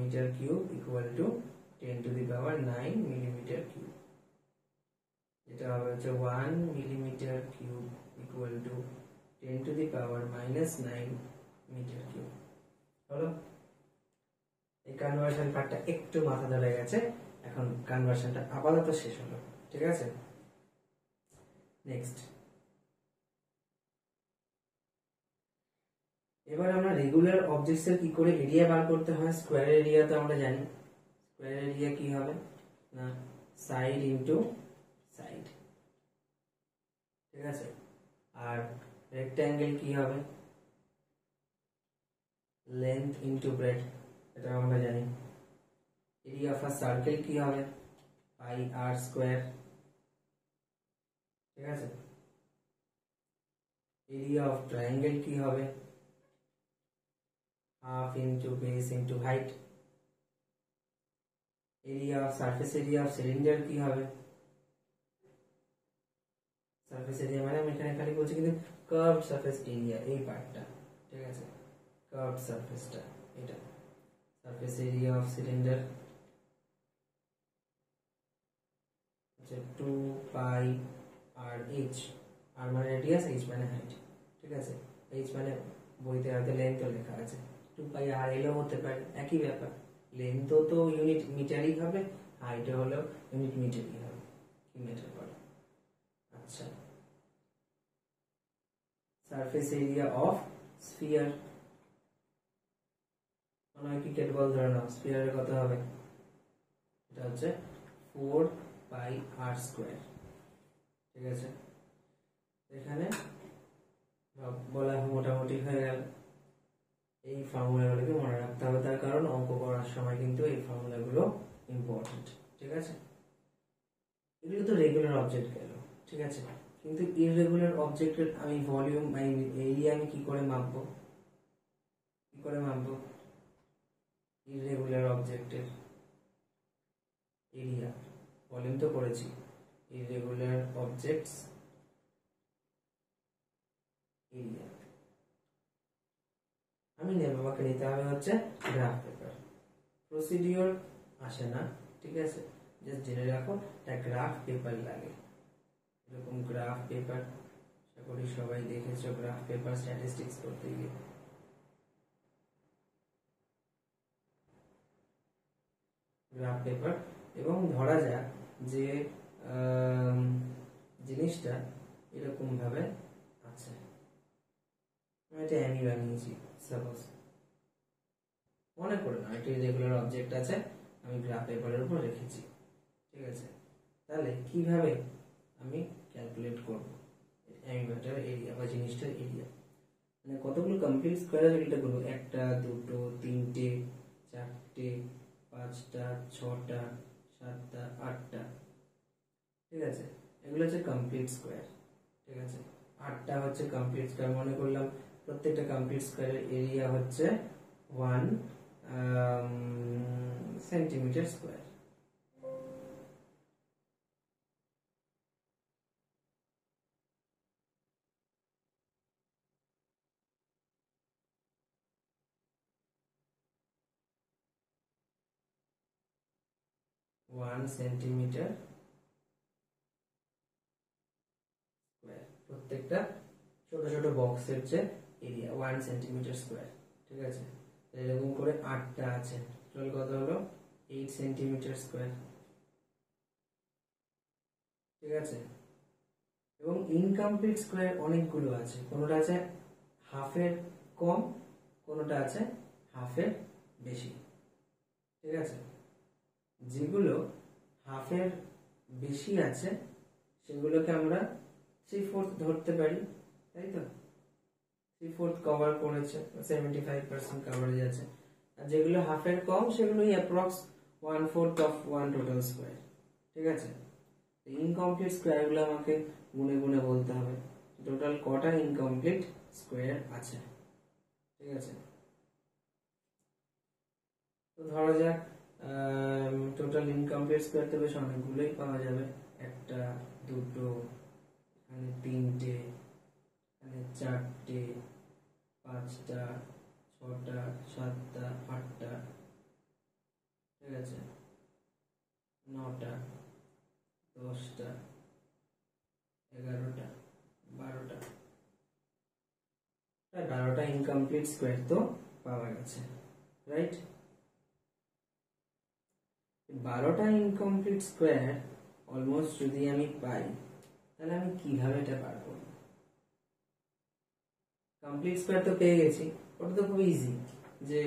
metre cube equal to 10 to the power 9 millimetre cube. এটা হবে হচ্ছে 1 millimetre cube equal to 10 to the power -9 metre cube. হলো, এই কনভার্সন পার্টটা একটু মাথা ধরে গেছে, এখন কনভার্সনটা আপাতত শেষ হলো, ঠিক আছে। নেক্সট, এবার আমরা রেগুলার অবজেক্টস এর কি করে এরিয়া বার করতে হয়। স্কয়ার এরিয়া তো আমরা জানি, স্কয়ার এরিয়া কি হবে না, সাইড ইনটু সাইড, ঠিক আছে। আর রেক্ট্যাঙ্গেল কি হবে, লেন্থ ইনটু ব্রেডথ, এটা আমরা জানি। এরিয়া অফ আ সার্কেল কি হবে, পাই আর স্কয়ার, ঠিক আছে। এরিয়া অফ ট্রায়াঙ্গেল কি হবে, half into base into height. Area of surface area of cylinder কি হবে, সারফেস এরিয়া মানে আমি এখানে খালি বলছি কিন্তু কার্ভড সারফেস এরিয়া, এই পার্টটা, ঠিক আছে, কার্ভড সারফেসটা, এটা সারফেস এরিয়া অফ সিলিন্ডার হচ্ছে 2 পাই আর এইচ, আর মানে রেডিয়াস, এইচ মানে হাইট, ঠিক আছে। এইচ মানে বইতে হয়তো লেন্থও লেখা আছে, 2 পাই আর এলও হতে পারে, একই ব্যাপার। লেন্থও তো ইউনিট মিটারই হবে, হাইটও হলো ইউনিট মিটারই হবে, কি ম্যাটার করে। আচ্ছা, সারফেস এরিয়া অফ স্ফিয়ার, মানে ক্রিকেট বল ধরে নাও, স্ফিয়ারের কত হবে, এটা হচ্ছে 4 পাই আর স্কয়ার, ঠিক আছে। এখানে বলা মোটামুটি হয়ে গেল। এই ফর্মুলাগুলোকে মনে রাখতে হবে, তার কারণ অঙ্ক করার সময় কিন্তু এই ফর্মুলাগুলো ইম্পর্টেন্ট, ঠিক আছে। এগুলো তো রেগুলার অবজেক্ট গেল, ঠিক আছে, কিন্তু ইররেগুলার অবজেক্টের আমি ভলিউম এরিয়া আমি কি করে মাপবো, ইররেগুলার অবজেক্টের এরিয়া, ভলিউম তো করেছি, ইররেগুলার অবজেক্টস এরিয়া আমি নেব, আমাকে নিতে হবে হচ্ছে গ্রাফ পেপার। প্রসিডিওর আসে না, ঠিক আছে, জাস্ট জেনে রাখো একটা গ্রাফ পেপার লাগে, এরকম গ্রাফ পেপার, আশা করি সবাই দেখেছো গ্রাফ পেপার স্ট্যাটিস্টিক্স করতে গিয়ে। গ্রাফ পেপার, এবং ধরা যাক যে জিনিসটা এরকম ভাবে আছে, এটা আমি বানিয়েছি, সাপোজ মনে করে না এটা রেগুলার অবজেক্ট আছে, আমি গ্রাফ পেপারের উপর রেখেছি। ঠিক আছে, তাহলে কিভাবে আমি ক্যালকুলেট করব অ্যামিটার এরিয়া বা জিনিসটার এরিয়া, মানে কতগুলো কমপ্লিট স্কয়ার এটা করব, একটা দুটো তিনটে চারটে পাঁচটা ছটা সাতটা আটটা। ঠিক আছে, এগুলো হচ্ছে কমপ্লিট স্কয়ার। ঠিক আছে, আটটা হচ্ছে কমপ্লিট স্কয়ার, মনে করলাম প্রত্যেকটা কমপ্লিট স্কয়ারের এরিয়া হচ্ছে 1 সেন্টিমিটার স্কয়ার। সেন্টিমিটার স্কয়ার, প্রত্যেকটা ছোট ছোট বক্সের যে এরিয়া 1 সেন্টিমিটার স্কয়ার। ঠিক আছে, এরকম করে আটটা আছে, টোটাল কত হলো 8 সেন্টিমিটার স্কয়ার। ঠিক আছে, এবং ইনকমপ্লিট স্কয়ার অনেকগুলো আছে, কোনটা আছে হাফের কম, কোনটা আছে হাফের বেশি। ঠিক আছে, যেগুলো হাফের বেশি আছে সেগুলোকে আমরা 3/4 ধরতে পারি, তাই তো 3/4 কভার করেছে, 75% কভারেজ আছে। আর যেগুলো হাফের কম সেগুলো অ্যাপ্রক্স 1/4 অফ 1 টোটাল স্কয়ার। ঠিক আছে, ইনকমপ্লিট স্কয়ার গুলো আমাকে গুনে গুনে বলতে হবে টোটাল কটা ইনকমপ্লিট স্কয়ার আছে। ঠিক আছে, তো ধরা যাক টোটাল ইনকমপ্লিট স্কয়ার তো বেশ অনেকগুলোই পাওয়া যাবে, একটা দুটো এখানে তিনটে এখানে চারটে পাঁচটা ছটা সাতটা আটটা। ঠিক আছে, নটা দশটা 11টা 12টা, 12টা ইনকমপ্লিট স্কয়ার তো পাওয়া গেছে, রাইট। 12টা ইনকমপ্লিট স্কয়ার অলমোস্ট যদি আমি পাই, তাহলে আমি কিভাবে এটা বার করব? কমপ্লিট স্কয়ার তো পেয়ে গেছি, ওটা তো খুব ইজি, যে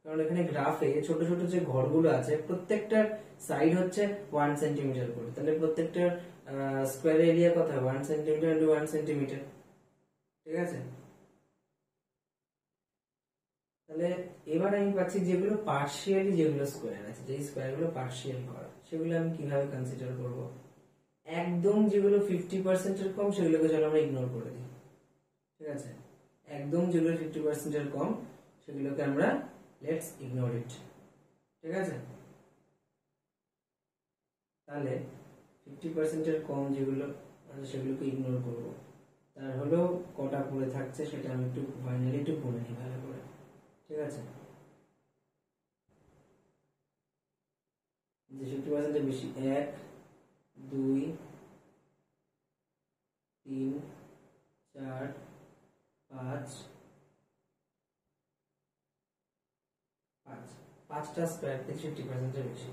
কারণ এখানে গ্রাফে ছোট ছোট যে ঘরগুলো আছে প্রত্যেকটার সাইড হচ্ছে 1 সেন্টিমিটার করে, তাহলে প্রত্যেকটার স্কয়ার এরিয়া কত হয় 1 সেন্টিমিটার ইনটু 1 সেন্টিমিটার। ঠিক আছে, তাহলে এবার আমি পাচ্ছি যেগুলো পার্শিয়ালি, যেগুলো স্কয়ার আছে, যে স্কয়ারগুলো পার্শিয়াল করা, সেগুলো আমি কিভাবে কনসিডার করব? একদম যেগুলো 50% এর কম সেগুলোকে চলো আমরা ইগনোর করে দিই। ঠিক আছে, একদম যেগুলো 50% এর কম সেগুলোকে আমরা লেটস ইগনোর ইট। ঠিক আছে, তাহলে 50% এর কম যেগুলো সেগুলোকে ইগনোর করব, তার হলো কটা পড়ে থাকছে সেটা আমি একটু ফাইনালি একটু পড়ে নিই ভালো করে। ঠিক আছে, যে 50% এর বেশি 1 2 3 4 5 পাঁচটা স্কয়ার 50% এর বেশি,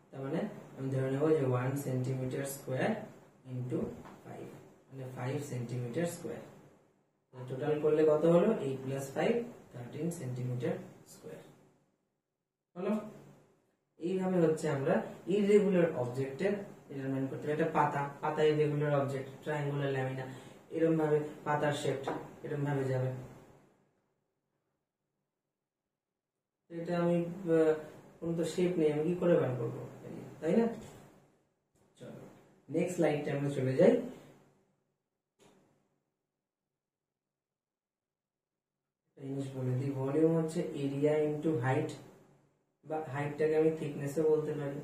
তার মানে আমি ধরে নেব যে 1 সেন্টিমিটার স্কয়ার ইনটু 5, মানে 5 সেন্টিমিটার স্কয়ার। টোটাল করলে কত হলো 8 + 5 13 সেন্টিমিটার স্কয়ার হলো। এইভাবে হচ্ছে আমরা ইররেগুলার অবজেক্টের মেজারমেন্ট করতে পারি। একটা পাতা ইররেগুলার অবজেক্ট, ট্রায়াঙ্গুলার ল্যামিনা, এরকম ভাবে পাতার শেপ এরকম ভাবে যাবে। এটা আমি কোন তো শেপ নেই, আমি কি করে বার করব, তাই না? চলো নেক্সট স্লাইডে আমরা চলে যাই। জিনিস বলে দিই, ভলিউম হচ্ছে এরিয়া ইনটু হাইট, বা হাইটটাকে আমি থিকনেসও বলতে পারি।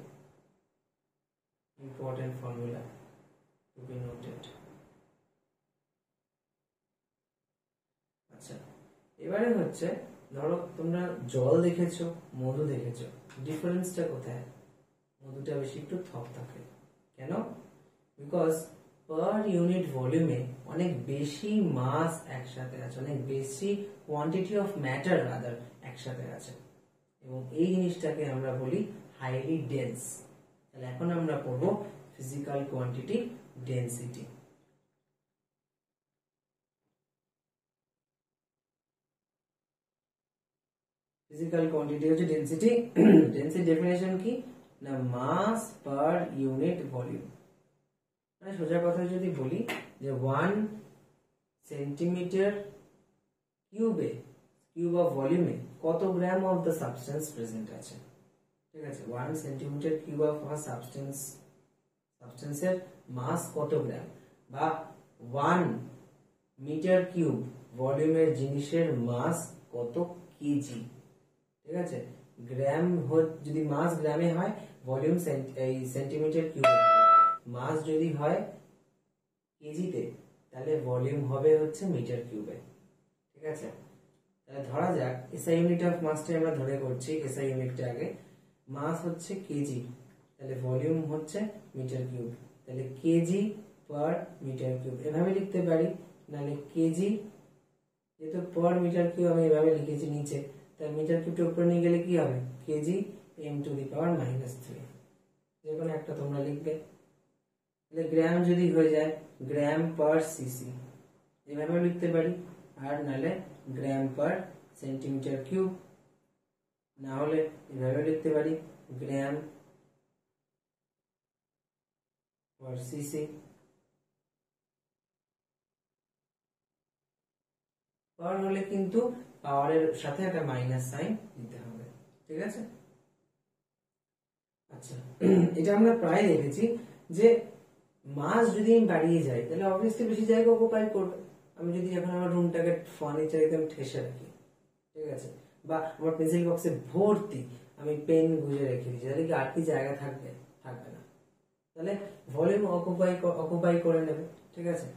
Important formula to be noted. আচ্ছা, এবারে হচ্ছে ধরো তোমরা জল দেখেছো, মধু দেখেছো, ডিফারেন্সটা কোথায়? মধুটা বেশি একটু থক থাকে, কেন? বিকজ পার ইউনিট ভলিউমে অনেক বেশি মাস একসাথে আছে, অনেক বেশি কোয়ান্টিটি অফ ম্যাটার রাদার একসাথে আছে, এবং এই জিনিসটাকে আমরা বলি হাইলি ডেন্স। তাহলে এখন আমরা পড়বো physical quantity density. Physical quantity হচ্ছে ডেনসিটি। ডেনসিটি ডেফিনেশন কি না মাস পার ইউনিট ভলিউম। মানে সোজা কথা যদি বলি যে 1 সেন্টিমিটার কিউব অফ ভলিউমে কত gram of the substance present আছে, ঠিক আছে। 1 সেন্টিমিটার কিউব অফ সাবস্টেন্সের মাস কত গ্রাম, বা 1 মিটার কিউব ভলিউমের জিনিসের মাস কত কেজি, ঠিক আছে। গ্রাম যদি মাস গ্রামে হয়, ভলিউম সেন্টিমিটার কিউবে, মাস যদি হয় কেজিতে, তাহলে ভলিউম হবে হচ্ছে মিটার কিউবে, ঠিক আছে। তাহলে ধরা যাক এসআই ইউনিট অফ মাসটা আমরা ধরে করছি, এসআই ইউনিটটা আগে, মাস হচ্ছে কেজি, তাহলে ভলিউম হচ্ছে মিটার কিউব, তাহলে কেজি পার মিটার কিউব এভাবে লিখতে পারি। নাহলে কেজি, যেহেতু পার মিটার কিউব আমি এভাবে লিখেছি নিচে, তাহলে মিটার কিউবটা উপরে নিয়ে গেলে কি হবে, কেজি (10⁻³ যে কোনো একটা তোমরা লিখবে। তাহলে গ্রাম যদি হয়ে যায় গ্রাম পার সিসি এভাবে লিখতে পারি, আর নাহলে গ্রাম পার সেন্টিমিটার কিউব, না হলে এভাবে লিখতে পারি গ্রাম পার সিসি। পাওয়ার হলে কিন্তু পাওয়ারের সাথে একটা মাইনাস সাইন দিতে হবে, ঠিক আছে। আচ্ছা, এটা আমরা প্রায় দেখেছি যে মাস যদি আমি বাড়িয়ে যাই তাহলে অবভিয়াসলি বেশি জায়গা অকুপাই করবে। আমি যদি এখন আমার রুমটাকে ফার্নিচার একদম ঠেসে রাখি, ঠিক আছে, বা আমার পেন্সিল বক্সে ভর্তি আমি পেন গুজে রেখে দিচ্ছি, তাহলে কি আর কি জায়গা থাকবে, থাকবে না। তাহলে ভলিউম অকুপাই করে নেবে, ঠিক আছে।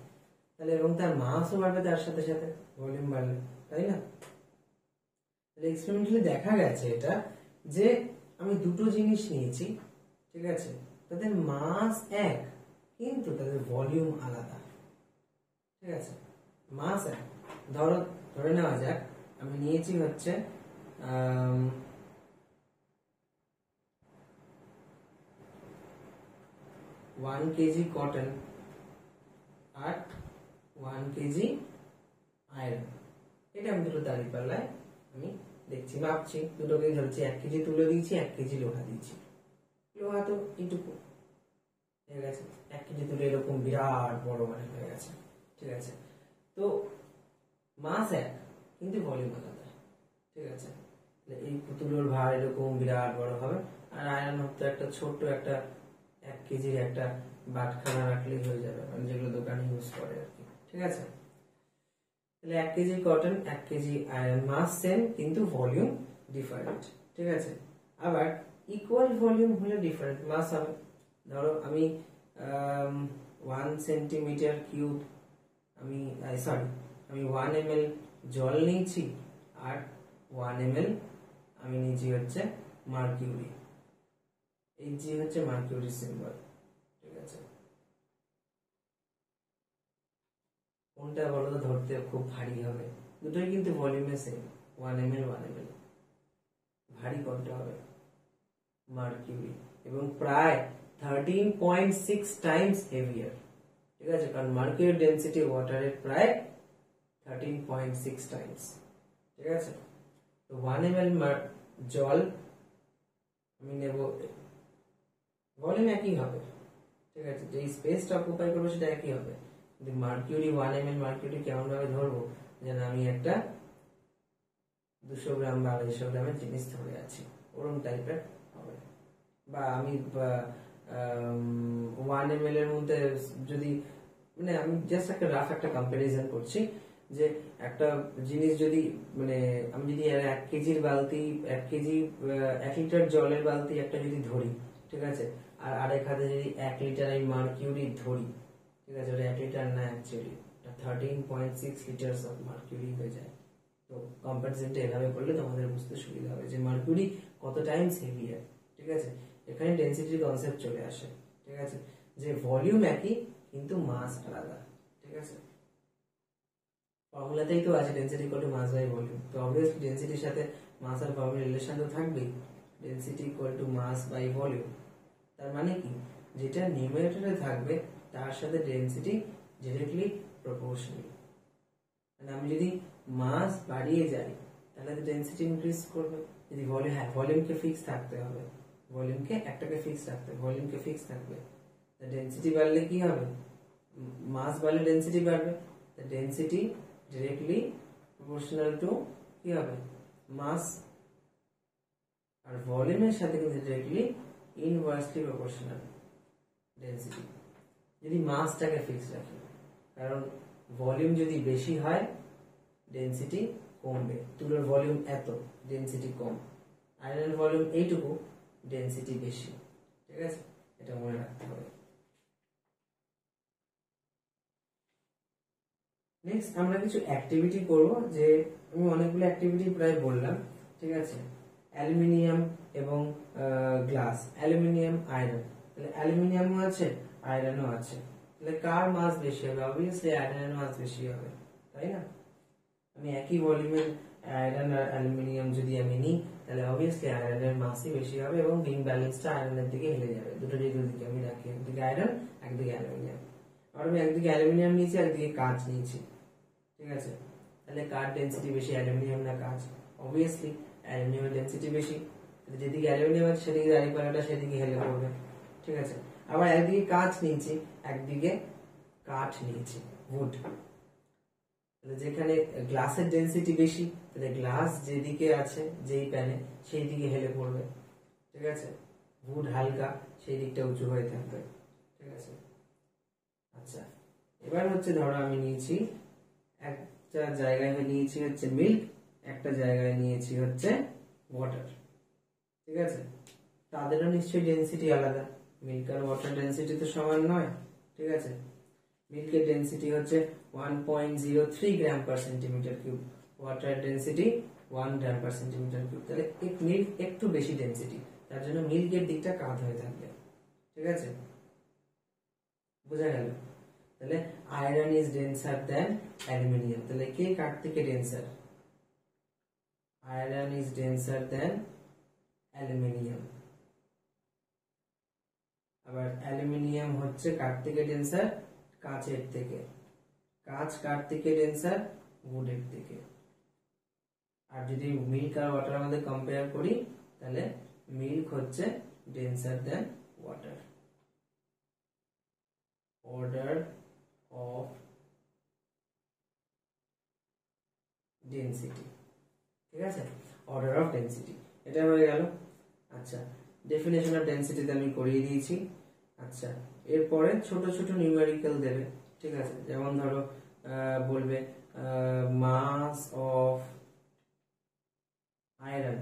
তাহলে এবং তার মাসও বাড়বে তার সাথে সাথে ভলিউম বাড়লে, তাই না। তাহলে এক্সপেরিমেন্টালি দেখা গেছে এটা যে আমি দুটো জিনিস নিয়েছি, ঠিক আছে, তাদের মাস এক কিন্তু তাদের ভলিউম আলাদা, ঠিক আছে। মাস এক, ধরে নেওয়া যাক আমি নিয়েছি হচ্ছে 1 কেজি কটন আর 1 কেজি আয়রন। এটা আমি দুটো দাঁড়ি পাল্লায় আমি দেখছি, মাপছি, দুটোকে ধরছি, 1 কেজি তুলে দিয়েছি, 1 কেজি লোহা দিয়েছি। লোহা তো এইটুকু হয়ে গেছে, 1 কেজি তুলে এরকম বিরাট বড় মানে হয়ে গেছে, ঠিক আছে। তো মাস এক কিন্তু ভলিউম আলাদা, ঠিক আছে। এই পুতুলোর ভার এরকম বিরাট বড় হবে, আর আয়রন হতে একটা ছোট্ট একটা 1 কেজির একটা বাটখানা রাখলেই হয়ে যাবে, মানে যেগুলো দোকানে ইউজ করে আর কি, ঠিক আছে। তাহলে 1 কেজি কটন 1 কেজি আয়রন, মাস সেম কিন্তু ভলিউম ডিফারেন্ট, ঠিক আছে। আবার ইকুয়াল ভলিউম হলে ডিফারেন্ট মাস হবে। ধরো আমি 1 সেন্টিমিটার কিউব আমি 1 ml জল নিয়েছি, আর 1 ml আমি নিয়েছি হচ্ছে মার্কিউরি, এই যে হচ্ছে মার্কিউরি সিম্বল, ঠিক আছে। কোনটা বলো তো ধরতে খুব ভারী হবে, দুটোই কিন্তু ভলিউমে সেম, 1 ml 1 ml, ভারী কোনটা হবে, মার্কিউরি, এবং প্রায় 13.6 টাইমস হেভিয়ার, ঠিক আছে, কারণ মার্কিউরি ডেনসিটি ওয়াটারের প্রায় 13.6 টাইমস, ঠিক আছে। তো 1 ml জল আমি নেব, ভলিউম একই হবে, ঠিক আছে, যে স্পেসটা অকুপাই করবে সেটা একই হবে, কিন্তু মার্কিউরি 1 ml মার্কিউরি কেমন ভাবে ধরবো, যেন আমি একটা 200 গ্রাম বা 250 গ্রামের জিনিস ধরে আছি, ওরকম টাইপের হবে। বা আমি 1 ml এর মধ্যে যদি, মানে আমি জাস্ট একটা রাফ একটা কম্পারিজন করছি, যে একটা জিনিস যদি, মানে আমি যদি 1 কেজির বালতি 1 কেজি 1 লিটার জলের বালতি একটা যদি ধরি, ঠিক আছে, আর আরেক হাতে যদি 1 লিটার আমি মার্কিউরি ধরি, ঠিক আছে, ওটা 1 লিটার না, অ্যাকচুয়ালি 13.6 লিটারস অফ মার্কিউরি হয়ে যায়। তো কম্পারিজনটা এভাবে করলে তোমাদের বুঝতে সুবিধা হবে যে মার্কিউরি কত টাইমস হেভিয়ার, ঠিক আছে। এখানে ডেনসিটির কনসেপ্ট চলে আসে, ঠিক আছে, যে ভলিউম একই কিন্তু মাস আলাদা, ঠিক আছে। ফর্মুলাতেই তো আছে density equal to mass by volume, তো অবভিয়াসলি ডেনসিটির সাথে মাস আর ভলিউমের রিলেশন তো থাকবেই, density equal to mass by volume. তার মানে কি, যেটা নিউমারেটরে থাকবে তার সাথে ডেনসিটি ডিরেক্টলি প্রপোর্শনাল। মানে আমি যদি মাস বাড়িয়ে যাই তাহলে ডেনসিটি ইনক্রিজ করবে। যদি ভলিউম, হ্যাঁ ভলিউমকে ফিক্স থাকতে হবে, ভলিউমকে একটাকে ফিক্স রাখতে হবে, ভলিউমকে ফিক্স থাকবে। ডেনসিটি বাড়লে কি হবে, মাস বাড়লে ডেনসিটি বাড়বে। ডেনসিটি ডিরেক্টলি প্রপোর্শনাল টু কি হবে, মাস, আর ভলিউমের সাথে কিন্তু ডিরেক্টলি ইনভার্সলি প্রপোর্শনাল ডেনসিটি যদি মাসটাকে ফিক্স রাখে। কারণ ভলিউম যদি বেশি হয় ডেনসিটি কমবে, তুলোর ভলিউম এত, ডেনসিটি কম, আয়রনের ভলিউম এইটুকু, ডেনসিটি বেশি। ঠিক আছে, এটা মনে রাখতে হবে। নেক্সট আমরা কিছু অ্যাক্টিভিটি করব, যে আমি অনেকগুলো অ্যাক্টিভিটি প্রায় বললাম। ঠিক আছে, অ্যালুমিনিয়াম এবং গ্লাস, অ্যালুমিনিয়াম আয়রন, তাহলে অ্যালুমিনিয়ামও আছে আয়রনও আছে, তাহলে কার মাস বেশি হবে, অবভিয়াসলি আয়রনের মাস বেশি হবে, তাই না? আমি একই ভলিউমের আয়রন আর অ্যালুমিনিয়াম যদি আমি নিই তাহলে অবভিয়াসলি আয়রনের মাসই বেশি হবে এবং রিং ব্যালেন্সটা আয়রনের দিকে হেলে যাবে। দুটো দিকে আমি রাখি, একদিকে আয়রন একদিকে অ্যালুমিনিয়াম। আর আমি একদিকে অ্যালুমিনিয়াম নিয়েছি একদিকে কাঁচ নিয়েছি। ঠিক আছে, তাহলে কার ডেনসিটি বেশি, অ্যালুমিনিয়াম না কাঁচ? অবভিয়াসলি অ্যালুমিনিয়ামের ডেনসিটি বেশি, যেদিকে অ্যালুমিনিয়াম আছে সেদিকে দাঁড়িপাল্লাটা সেদিকে হেলে পড়বে। ঠিক আছে, আবার একদিকে কাঁচ নিয়েছি একদিকে কাঠ নিয়েছি, উড, তাহলে যেখানে গ্লাসের ডেনসিটি বেশি তাহলে গ্লাস যেদিকে আছে যেই প্যানে সেই দিকে হেলে পড়বে। ঠিক আছে, উড হালকা সেই দিকটা উঁচু হয়ে থাকবে। ঠিক আছে, আচ্ছা এবার হচ্ছে ধরো আমি নিয়েছি একটা জায়গায় নিয়েছি হচ্ছে মিল্ক, একটা জায়গায় নিয়েছি হচ্ছে ওয়াটার। ঠিক আছে, তাদেরও নিশ্চয়ই ডেনসিটি আলাদা, মিল্ক আর ওয়াটার ডেনসিটি তো সমান নয়। ঠিক আছে, মিল্কের ডেনসিটি হচ্ছে 1.03 gram per centimetre cube, water density 1 gram per centimetre cube. তাহলে মিল্ক একটু বেশি ডেনসিটি, তার জন্য মিল্কের দিকটা কাঁধ হয়ে থাকবে। ঠিক আছে, বোঝা গেল? তাহলে iron is denser than aluminium, তাহলে কে কার থেকে denser? Iron is denser than aluminium. আবার অ্যালুমিনিয়াম হচ্ছে কার থেকে ডেন্সার? কাঁচের থেকে। কাঁচ কার থেকে ডেন্সার? উডের থেকে। আর যদি মিল্ক আর ওয়াটার মধ্যে কম্পেয়ার করি তাহলে মিল্ক হচ্ছে ডেন্সার দেন ওয়াটার। Order of density. ঠিক আছে, অর্ডার অফ ডেন্সিটি এটা হয়ে গেল। আচ্ছা, ডেফিনেশন অফ ডেন্সিটিতে আমি করিয়ে দিয়েছি। আচ্ছা, এরপরে ছোট ছোট নিউমেরিক্যাল দেবে। ঠিক আছে, যেমন ধরো বলবে মাস অফ আয়রন,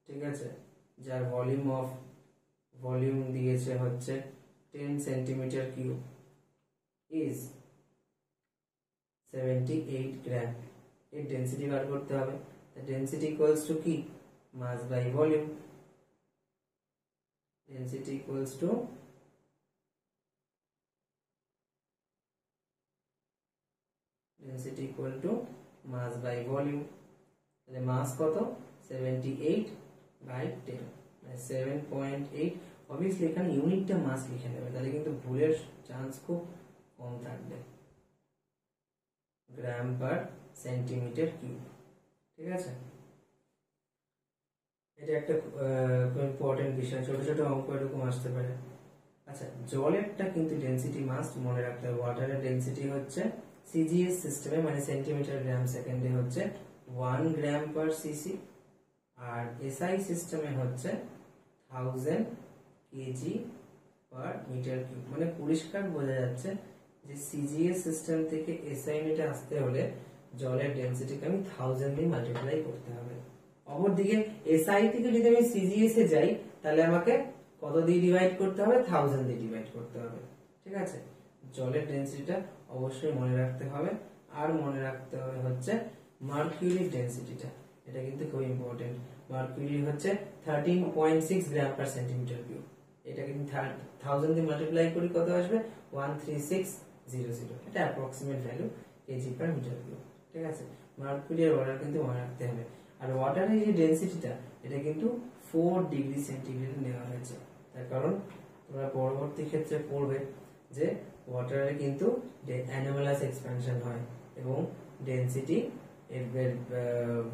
ঠিক আছে, যার ভলিউম দিয়েছে হচ্ছে 10 সেন্টিমিটার কিউব ইজ 78 গ্রাম। এর ডেন্সিটি বার করতে হবে। ডেন্সিটি ইকুয়ালস টু কি, mass by volume. Density equals to density equal to mass by volume. তাহলে মাস কত, 78 বাই 10, 7.8। অবভিয়াসলি এখানে ইউনিটটা মাস লিখে নেবে, তাহলে কিন্তু ভুলের চান্স খুব কম থাকবে। গ্রাম পার সেন্টিমিটার কিউব। ঠিক আছে, এটা একটা খুব ইম্পর্টেন্ট বিষয়, ছোট ছোট অঙ্ক এরকম আসতে পারে। আচ্ছা, জলেরটা কিন্তু ডেনসিটি মাস্ট মনে রাখতে হবে। ওয়াটারের ডেনসিটি হচ্ছে সিজিএস সিস্টেমে মানে সেন্টিমিটার গ্রাম সেকেন্ডে হচ্ছে 1 গ্রাম পার সিসি, আর এসআই সিস্টেমে হচ্ছে 1000 কেজি পার মিটার কিউব। মানে পরিষ্কার বোঝা যাচ্ছে যে সিজিএস সিস্টেম থেকে এসআই ইউনিটে আসতে হলে জলের ডেনসিটিকে আমি 1000 দিয়ে মাল্টিপ্লাই করতে হবে। অপরদিকে এসআই থেকে যদি আমি সিজিএস এ যাই তাহলে আমাকে কত দিয়ে ডিভাইড করতে হবে, 1000 দিয়ে ডিভাইড করতে হবে। ঠিক আছে, জলের ডেনসিটিটা অবশ্যই মনে রাখতে হবে। আর মনে রাখতে হবে হচ্ছে মার্কিউরির ডেনসিটিটা, এটা কিন্তু খুব ইম্পর্টেন্ট। মার্কিউরি হচ্ছে 13.6 গ্রাম পার সেন্টিমিটার কিউব। এটা কিন্তু 1000 দিয়ে মাল্টিপ্লাই করি কত আসবে, 13600। এটা approximate value KG per metre cube. ঠিক আছে, মার্কিউরি আর ওয়াটার কিন্তু মনে রাখতে হবে। আর ওয়াটারের যে ডেনসিটিটা এটা কিন্তু 4 ডিগ্রি সেন্টিগ্রেড নেওয়া হয়েছে, তার কারণ তোমরা পরবর্তী ক্ষেত্রে পড়বে যে ওয়াটারে কিন্তু অ্যানোমালাস এক্সপ্যানশন হয় এবং ডেনসিটি এর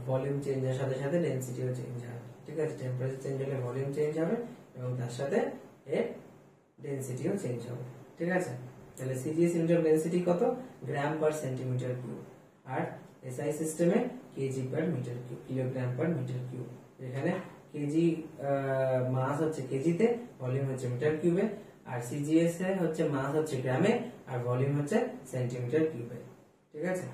ভলিউম চেঞ্জের সাথে সাথে ডেনসিটিও চেঞ্জ হবে। ঠিক আছে, টেম্পারেচার চেঞ্জ হলে ভলিউম চেঞ্জ হবে এবং তার সাথে এর ডেনসিটিও চেঞ্জ হবে। ঠিক আছে, তাহলে সিজিএস ইউনিট অফ ডেনসিটি কত? Gram per centimetre cube. আর এসআই সিস্টেমে KG per metre cube, kilogram per metre cube. এখানে কেজি মাস হচ্ছে কেজিতে, ভলিউম হচ্ছে মিটার কিউবে। আর সিজিএস এ হচ্ছে মাস হচ্ছে গ্রামে আর ভলিউম হচ্ছে সেন্টিমিটার কিউবে। ঠিক আছে,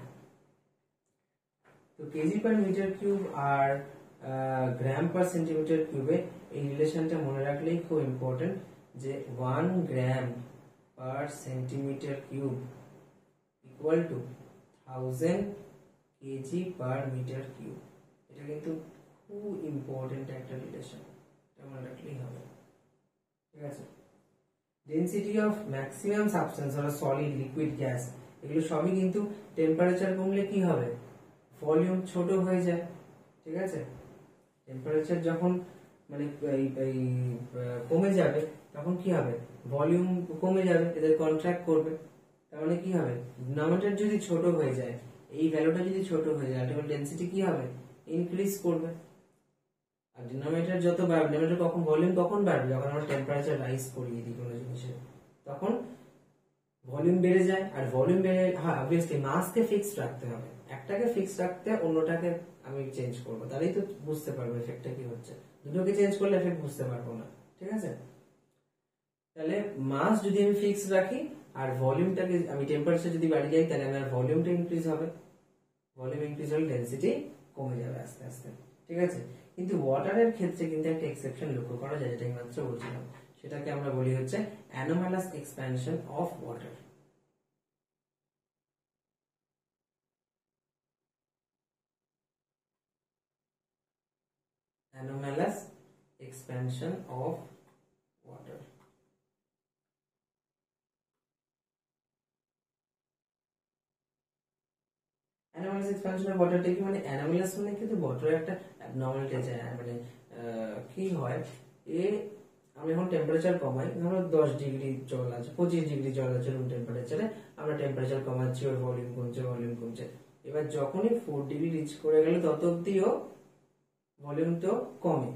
তো কেজি পার মিটার কিউব আর গ্রাম পার সেন্টিমিটার কিউবে এই রিলেশনটা মনে রাখলেই খুব ইম্পর্টেন্ট, যে 1 gram per centimetre cube equal to 1000 KG per metre cube. এটা কিন্তু খুব ইম্পর্টেন্ট একটা রিলেশন, এটা মনে রাখলেই হবে। ঠিক আছে, density of maximum substance or solid liquid gas, এগুলো সবই কিন্তু টেম্পারেচার কমলে কি হবে? ভলিউম ছোট হয়ে যায়। ঠিক আছে, টেম্পারেচার যখন মানে কমে যাবে তখন কি হবে? ভলিউম কমে যাবে, এদের কন্ট্রাক্ট করবে। তার মানে কি হবে? ডিনোমিনেটর যদি ছোট হয়ে যায়, এই ভ্যালুটা যদি ছোট হয়ে যায়, আলটিমেট ডেনসিটি কি হবে? ইনক্রিজ করবে। আর ডিনোমিনেটর যত বাড়বে, ডিনোমিনেটর কখন ভলিউম কখন বাড়বে? যখন আমরা টেম্পারেচার রাইজ করিয়ে দিই কোনো জিনিসের, তখন ভলিউম বেড়ে যায়। আর ভলিউম বেড়ে, হ্যাঁ অবভিয়াসলি মাসকে ফিক্সড রাখতে হবে, একটাকে ফিক্সড রাখতে অন্যটাকে আমি চেঞ্জ করবো, তাহলেই তো বুঝতে পারবো এফেক্টটা কি হচ্ছে। দুটোকে চেঞ্জ করলে এফেক্ট বুঝতে পারবো না। ঠিক আছে, তাহলে মাস যদি আমি ফিক্সড রাখি আর ভলিউমটাকে আমি টেম্পারেচার যদি বাড়িয়ে যাই, তাহলে আমার ভলিউমটা ইনক্রিজ হবে। ভলিউম ইনক্রিজ হলে ডেনসিটি কমে যাবে আস্তে আস্তে। ঠিক আছে, কিন্তু ওয়াটারের ক্ষেত্রে কিন্তু একটা এক্সেপশন লক্ষ্য করা যায়, যেটা আমি মাত্র বলছিলাম, সেটাকে আমরা বলি হচ্ছে anomalous expansion of water. Anomalous expansion of water. Anomalous expansion of water কি মানে? anomalous মানে কিন্তু ওয়াটারের একটা abnormality আছে, মানে কি হয়, আমি যখন টেম্পারেচার কমাই, ধরো 10 ডিগ্রি জল আছে, 25 ডিগ্রি জল আছে রুম টেম্পারেচারে, আমরা টেম্পারেচার কমাচ্ছি, ওর ভলিউম কমছে। এবার যখনই 4 ডিগ্রি রিচ করে গেল, তত অব্দিও ভলিউম তো কমে।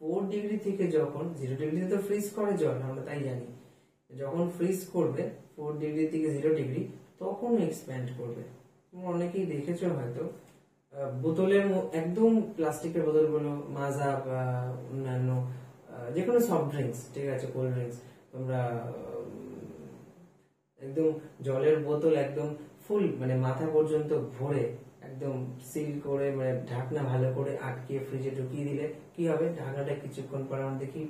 4 ডিগ্রি থেকে যখন 0 ডিগ্রিতে তো ফ্রিজ করে জল, আমরা তাই জানি। যখন ফ্রিজ করবে 4 ডিগ্রি থেকে 0 ডিগ্রি, তখন এক্সপ্যান্ড করবে। তোমরা অনেকেই দেখেছো হয়তো, বোতলের একদম প্লাস্টিকের বোতলগুলো, মাজা বা অন্যান্য যে কোনো সফট ড্রিঙ্কস, ঠিক আছে, কোল্ড ড্রিঙ্কস, তোমরা একদম জলের বোতল একদম ফুল মানে মাথা পর্যন্ত ভরে একদম সিল করে, মানে ঢাকনা ভালো করে আটকে ফ্রিজে ঢুকিয়ে দিলে কি হবে? ঢাকনাটা কিছুক্ষণ পর আমরা দেখি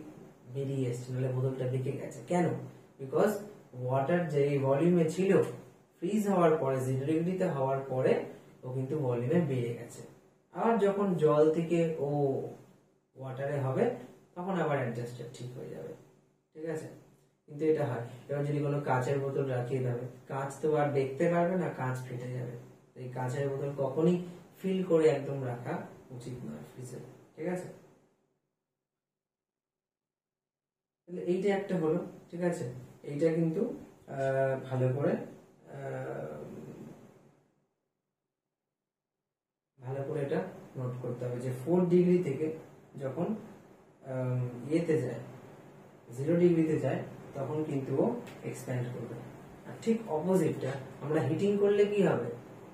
বেরিয়ে এসছে, নাহলে বোতলটা বেঁকে গেছে। কেন? বিকজ ওয়াটার যে ভলিউমে ছিল, ফ্রিজ হওয়ার পরে 0 ডিগ্রিতে হওয়ার পরে ও কিন্তু ভলিউমে বেড়ে গেছে। আবার যখন জল থেকে ও ওয়াটারে হবে, তখন আবার অ্যাডজাস্টেড ঠিক হয়ে যাবে। ঠিক আছে, কিন্তু এটা হয়। এবার যদি কোনো কাঁচের বোতল রাখিয়ে দেবে, কাঁচ তো আর দেখতে পারবে না, কাঁচ ফেটে যাবে। এই কাঁচের বোতল কখনই ফিল করে একদম রাখা উচিত নয় ফ্রিজে। ঠিক আছে, তাহলে এইটা একটা হলো। ঠিক আছে, এইটা কিন্তু ভালো করে এটা নোট করতে হবে, যে 4 ডিগ্রি থেকে যখন ইয়েতে যায়, 0 ডিগ্রিতে যায়, তখন কিন্তু ও এক্সপ্যান্ড করবে। আর ঠিক অপোজিটটা, আমরা হিটিং করলে কি হবে?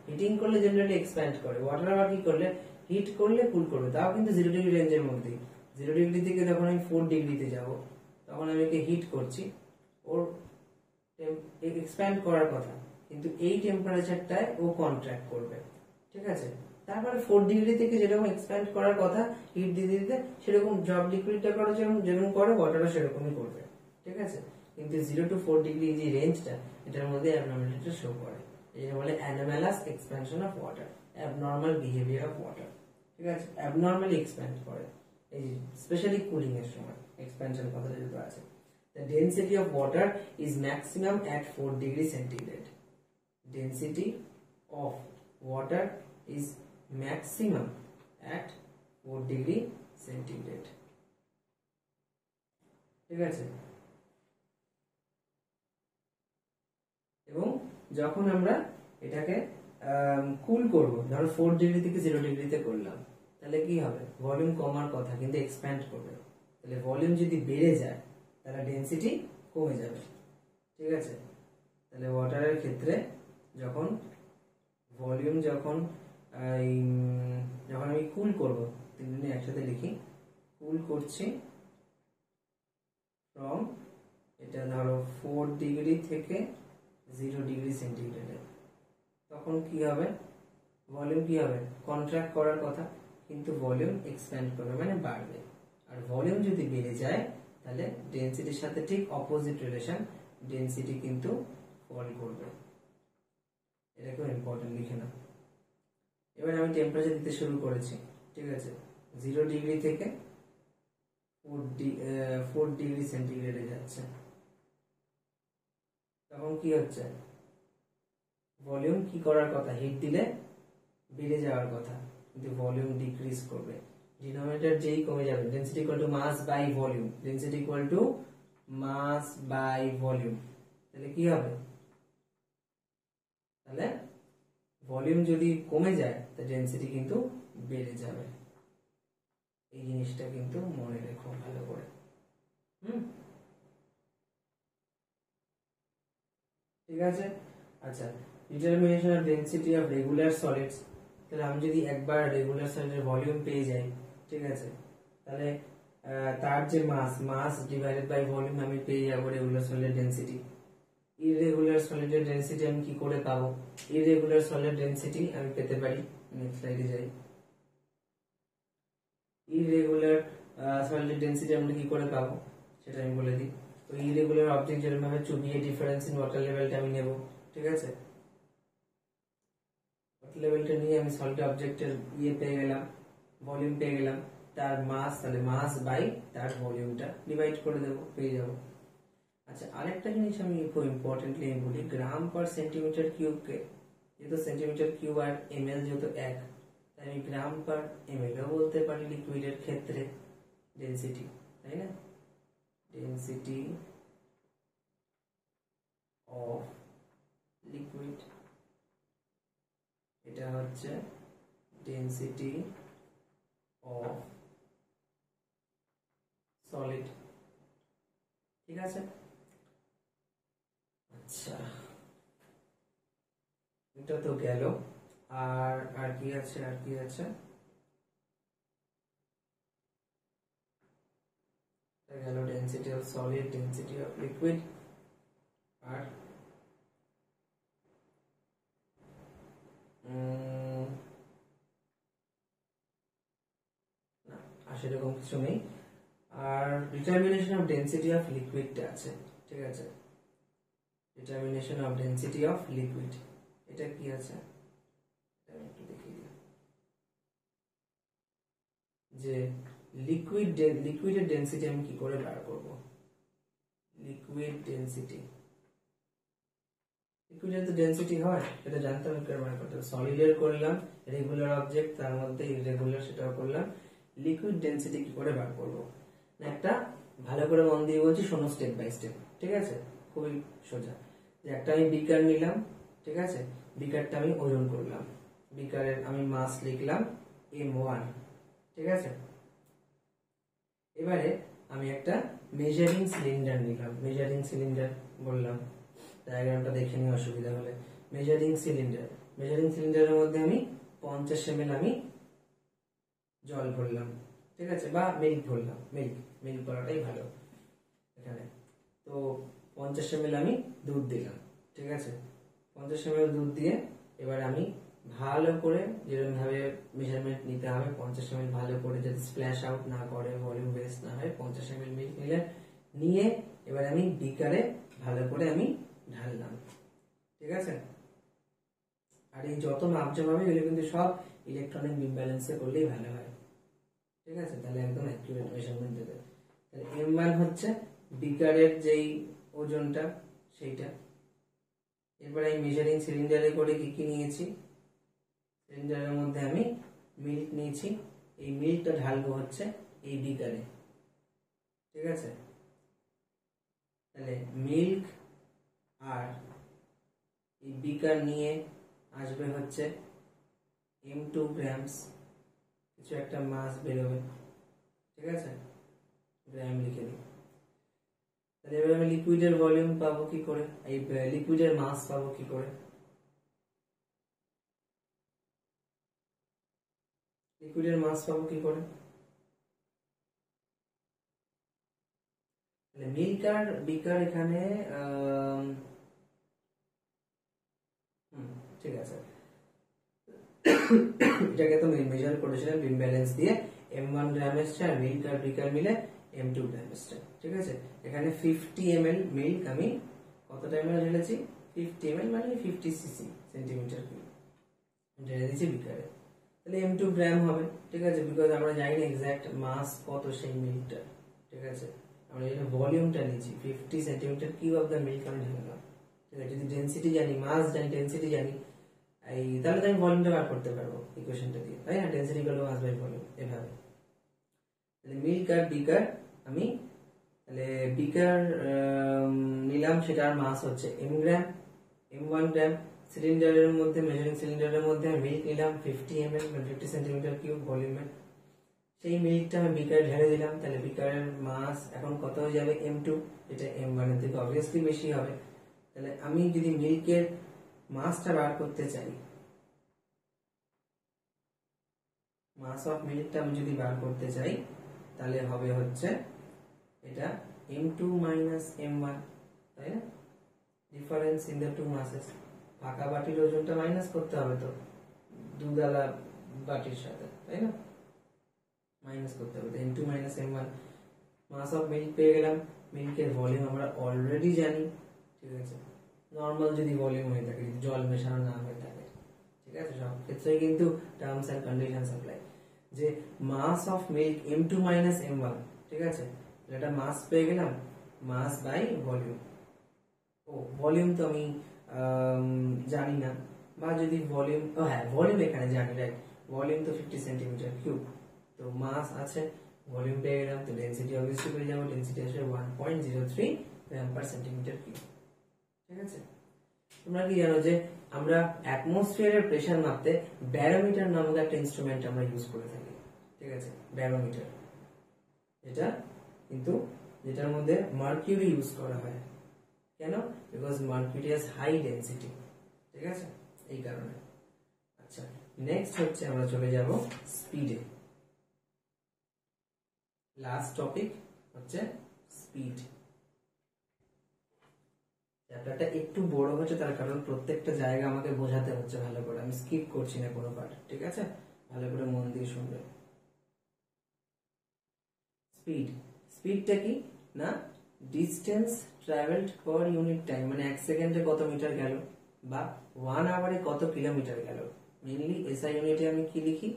হিটিং করলে জেনারেলি এক্সপ্যান্ড করে। ওয়াটার আবার কি করলে? হিট করলে কুল করবে, তাও কিন্তু 0 ডিগ্রি রেঞ্জের মধ্যেই। 0 ডিগ্রি থেকে যখন আমি 4 ডিগ্রিতে যাব, তখন আমি একে হিট করছি, ওর এক্সপ্যান্ড করার কথা, কিন্তু এই টেম্পারেচারটায় ও কন্ট্রাক্ট করবে। ঠিক আছে, তারপরে 4 ডিগ্রি থেকে যেরকম এক্সপ্যান্ড করার কথা হিট দিতে দিতে, সেরকম ড্রপ লিকুইডটা করে যেরকম করে, ওয়াটারও সেরকমই করবে। ঠিক আছে, কিন্তু 0 to 4 ডিগ্রি যে রেঞ্জটা, এটার মধ্যে অ্যাবনর্মালিটি শো করে। এটা বলে anomalous expansion of water, abnormal behaviour of water. ঠিক আছে, অ্যাবনর্মালি এক্সপ্যান্ড করে, এই স্পেশালি কুলিং এর সময় এক্সপ্যানশন কথাটা যেটা আছে। The density of water is maximum at 4 degree centigrade. Density of water is maximum at 4 degree centigrade. ঠিক আছে, এবং যখন আমরা এটাকে কুল করব, ধরো 4 ডিগ্রি থেকে 0 ডিগ্রিতে করলাম, তাহলে কি হবে, ভলিউম কমার কথা কিন্তু এক্সপ্যান্ড করবে। তাহলে ভলিউম যদি বেড়ে যায় তাহলে ডেনসিটি কমে যাবে, ঠিক আছে। তাহলে ওয়াটারের ক্ষেত্রে যখন ভলিউম যখন যখন আমি কুল করব, তিনজনে একসাথে লিখি, কুল করছি ফ্রম, এটা ধরো 4 ডিগ্রি থেকে 0 ডিগ্রি সেন্টিগ্রেডে, তখন কি হবে, ভলিউম কি হবে, কন্ট্রাক্ট করার কথা কিন্তু ভলিউম এক্সপ্যান্ড করবে মানে বাড়বে। আর ভলিউম যদি বেড়ে যায় তাহলে ডেনসিটির সাথে ঠিক অপোজিট রিলেশন, ডেনসিটি কিন্তু ফল করবে। এটা খুব ইম্পর্টেন্ট, লিখে নাও। এবার আমি টেম্পারেচার দিতে শুরু করেছি, ঠিক আছে, 0 ডিগ্রি থেকে 4 ডিগ্রি সেন্টিগ্রেডে যাচ্ছে, তখন কি হচ্ছে, ভলিউম কি করার কথা, হিট দিলে বেড়ে যাওয়ার কথা, কিন্তু ভলিউম ডিক্রিজ করবে, ডিনোমিনেটর যেই কমে যাবে, density equal to mass by volume, density equal to mass by volume, তাহলে কি হবে, তাহলে ভলিউম যদি কমে যায় তাহলে ডেনসিটি কিন্তু বেড়ে যাবে। এই জিনিসটা কিন্তু মনে রেখো ভালো করে। ঠিক আছে। আচ্ছা, determination of density of regular solids, তাহলে আমি যদি একবার রেগুলার সলিডের ভলিউম পেয়ে যাই, ঠিক আছে, তাহলে তার যে মাস ডিভাইডেড বাই ভলিউম আমি পেয়ে যাবো রেগুলার সলিডের ডেনসিটি। ইররেগুলার সলিডের ডেনসিটি আমি কি করে পাবো, ইররেগুলার সলিড ডেনসিটি আমি পেতে পারি, নেক্সট স্লাইডে যাই। ইররেগুলার সলিড ডেনসিটি আমরা কি করে পাবো সেটা আমি বলে দিই। তো ইররেগুলার অবজেক্ট যেরকম ভাবে চুবিয়ে ডিফারেন্স ইন ওয়াটার লেভেলটা আমি নেব, ঠিক আছে, ওয়াটার লেভেলটা নিয়ে আমি সলিড অবজেক্টের পেয়ে গেলাম, ভলিউম পেয়ে গেলাম, তার মাস, তাহলে মাস বাই তার ভলিউমটা ডিভাইড করে দেব, পেয়ে যাব। আচ্ছা, আরেকটা জিনিস আমি খুব ইম্পর্টেন্টলি বলি, গ্রাম পার সেন্টিমিটার কিউবকে, যেহেতু সেন্টিমিটার কিউব আর এমএল যেহেতু এক, তাই আমি গ্রাম পার এমএলও বলতে পারি লিকুইডের ক্ষেত্রে ডেনসিটি, তাই না, ডেনসিটি অফ লিকুইড, এটা হচ্ছে ডেনসিটি অফ সলিড, ঠিক আছে। আচ্ছা, এটা তো গেল, আর কি আছে, গেল density of solid, density of liquid, আর সেরকম কিছু নেই। আর ডিটারমিনেশন অফ ডেনসিটি অফ লিকুইডটা আছে, ঠিক আছে, determination of density of liquid, এটা কি আছে, একটু দেখিয়ে দিই, যে লিকুইডের ডেনসিটি আমি কি করে বার করব, লিকুইড ডেনসিটি, লিকুইডের তো ডেনসিটি হয়, এটা জানতে হবে কিভাবে বার করতে হবে। সলিডের করলাম, রেগুলার অবজেক্ট তার মধ্যে ইররেগুলার সেটাও করলাম, লিকুইড ডেনসিটি কি করে বার করব, একটা ভালো করে মন দিয়ে বলছি, শোনো স্টেপ বাই স্টেপ, ঠিক আছে, খুবই সোজা। যে একটা আমি বিকার নিলাম, ঠিক আছে, বিকারটা আমি ওজন করলাম, বিকারের আমি মাস লিখলাম m1, ঠিক আছে। এবারে আমি একটা মেজারিং সিলিন্ডার নিলাম, মেজারিং সিলিন্ডার বললাম, ডায়াগ্রামটা দেখে নিয়ে অসুবিধা হলে, মেজারিং সিলিন্ডারের মধ্যে আমি 50 ml আমি জল ভরলাম, ঠিক আছে, বা মিল্ক ভরলাম, মিল্ক করাটাই ভালো এখানে। তো 50 ml আমি দুধ দিলাম, ঠিক আছে, 50 ml দুধ দিয়ে এবার আমি ভালো করে যেরকম ভাবে মেজারমেন্ট নিতে হবে, 50 ml ভালো করে যাতে স্প্ল্যাশ আউট না করে, ভলিউম ওয়েস্ট না হয়, 50 ml মিল্ক নিয়ে এবার আমি বিকারে ভালো করে আমি ঢাললাম, ঠিক আছে। আর এই যত মাপজোপ হবে এগুলো কিন্তু সব ইলেকট্রনিক ইমব্যালেন্সে করলেই ভালো হয়, ঠিক আছে, তাহলে একদম অ্যাকুরেট মেজারমেন্ট দেবে। তাহলে m1 হচ্ছে বিকারের যেই ওজনটা সেইটা। এরপর এই মেজারিং সিলিন্ডারে করে কি কি নিয়েছি, সিলিন্ডারের মধ্যে আমি মিল্ক নিয়েছি, এই মিল্কটা ঢালবো হচ্ছে এই বিকারে, ঠিক আছে। তাহলে মিল্ক আর এই বিকার নিয়ে আসবে হচ্ছে m2 গ্রামস, কিছু একটা মাস বেরোবে, ঠিক আছে, গ্রাম লিখে দিই। তাহলে এবার আমি লিকুইডের ভলিউম পাবো কি করে, এই লিকুইডের মাস পাবো কি করে, লিকুইডের মাস পাবো কি করে, তাহলে মিল্ক আর বিকার এখানে ঠিক আছে, এটাকে তো মেজার করেছিলাম বিম ব্যালেন্স দিয়ে, m1 গ্রাম এসছে আর মিল্ক আর বিকার মিলে m2 গ্রাম এসছে, ঠিক আছে। এখানে 50 ml মিল্ক আমি কতটা ml ঢেলেছি, 50 ml মানে 50 সিসি সেন্টিমিটার কিউব ঢেলে দিয়েছি বিকারে, তাহলে m2 গ্রাম হবে, ঠিক আছে, বিকজ আমরা জানি না এক্সাক্ট মাস কত সেই মিল্কটা, ঠিক আছে, আমরা এটা ভলিউমটা নিয়েছি 50 centimetre cube of the milk আমি ঢেলাম, ঠিক আছে। যদি ডেনসিটি জানি, মাস জানি, ডেনসিটি জানি, এই তাহলে তো আমি ভলিউমটা বার করতে পারবো ইকুয়েশনটা দিয়ে, তাই না, density equal to mass by volume, এভাবে। তাহলে মিল্ক আর বিকার আমি, তাহলে বিকার নিলাম, সেটার মাস হচ্ছে m গ্রাম, m1 গ্রাম, সিলিন্ডারের মধ্যে, মেজারিং সিলিন্ডারের মধ্যে মিল্ক নিলাম 50 ml মানে 50 সেন্টিমিটার কিউব ভলিউমে, সেই মিল্কটা আমি বিকারে ঢেলে দিলাম, তাহলে বিকারের মাস এখন কত হয়ে যাবে m2, এটা m1 এর থেকে অবভিয়াসলি বেশি হবে। তাহলে আমি যদি মিল্কের মাসটা বার করতে চাই, মাস অফ মিল্কটা আমি যদি বার করতে চাই, তাহলে হবে হচ্ছে এটা m2 মাইনাস m1, তাই না, difference in the two masses, ফাঁকা বাটির ওজনটা মাইনাস করতে হবে তো দুধালা বাটির সাথে, তাই না, মাইনাস করতে হবে, m2 minus m1, mass of milk পেয়ে গেলাম, মিল্কের ভলিউম আমরা অলরেডি জানি, ঠিক আছে, নরমাল যদি ভলিউম হয়ে থাকে, যদি জল মেশানো না হয়ে থাকে, ঠিক আছে, সব ক্ষেত্রে কিন্তু টার্মস এন্ড কন্ডিশনস অ্যাপ্লাই, যে মাস of milk m2 minus m1, ঠিক আছে, এটা মাস পেয়ে গেলাম, মাস বাই ভলিউম, ও ভলিউম তো আমি জানি না, বা যদি ভলিউম, ও হ্যাঁ ভলিউম এখানে জানি, রাইট, ভলিউম তো 50 সেন্টিমিটার কিউব, তো মাস আছে, ভলিউম পেয়ে গেলাম, তো ডেনসিটি অবভিয়াসলি পেয়ে যাবো, ডেনসিটি আসবে 1.03 গ্রাম পার সেন্টিমিটার কিউব, ঠিক আছে। তোমরা কি জানো যে আমরা অ্যাটমসফিয়ারের প্রেসার মাপতে ব্যারোমিটার নামক একটা ইনস্ট্রুমেন্ট আমরা ইউজ করে থাকি, ঠিক আছে, ব্যারোমিটার, এটা কিন্তু যেটার মধ্যে মার্কিউরি ইউজ করা হয়, কেন, because mercury has high density, ঠিক আছে, এই কারণে। আচ্ছা, নেক্সট হচ্ছে আমরা চলে যাব স্পিডে, লাস্ট টপিক হচ্ছে স্পিড। চ্যাপ্টারটা একটু বড় হচ্ছে, তার কারণ প্রত্যেকটা জায়গা আমাকে বোঝাতে হচ্ছে ভালো করে, আমি স্কিপ করছি না কোনো পার্ট, ঠিক আছে, ভালো করে মন দিয়ে শুনবে। স্পিড, স্পিডটা কি না, distance travelled per unit time, মানে এক সেকেন্ডে কত মিটার গেল, বা 1 আওয়ারে কত কিলোমিটার গেল, মেইনলি এসআই ইউনিটে আমি কি লিখি,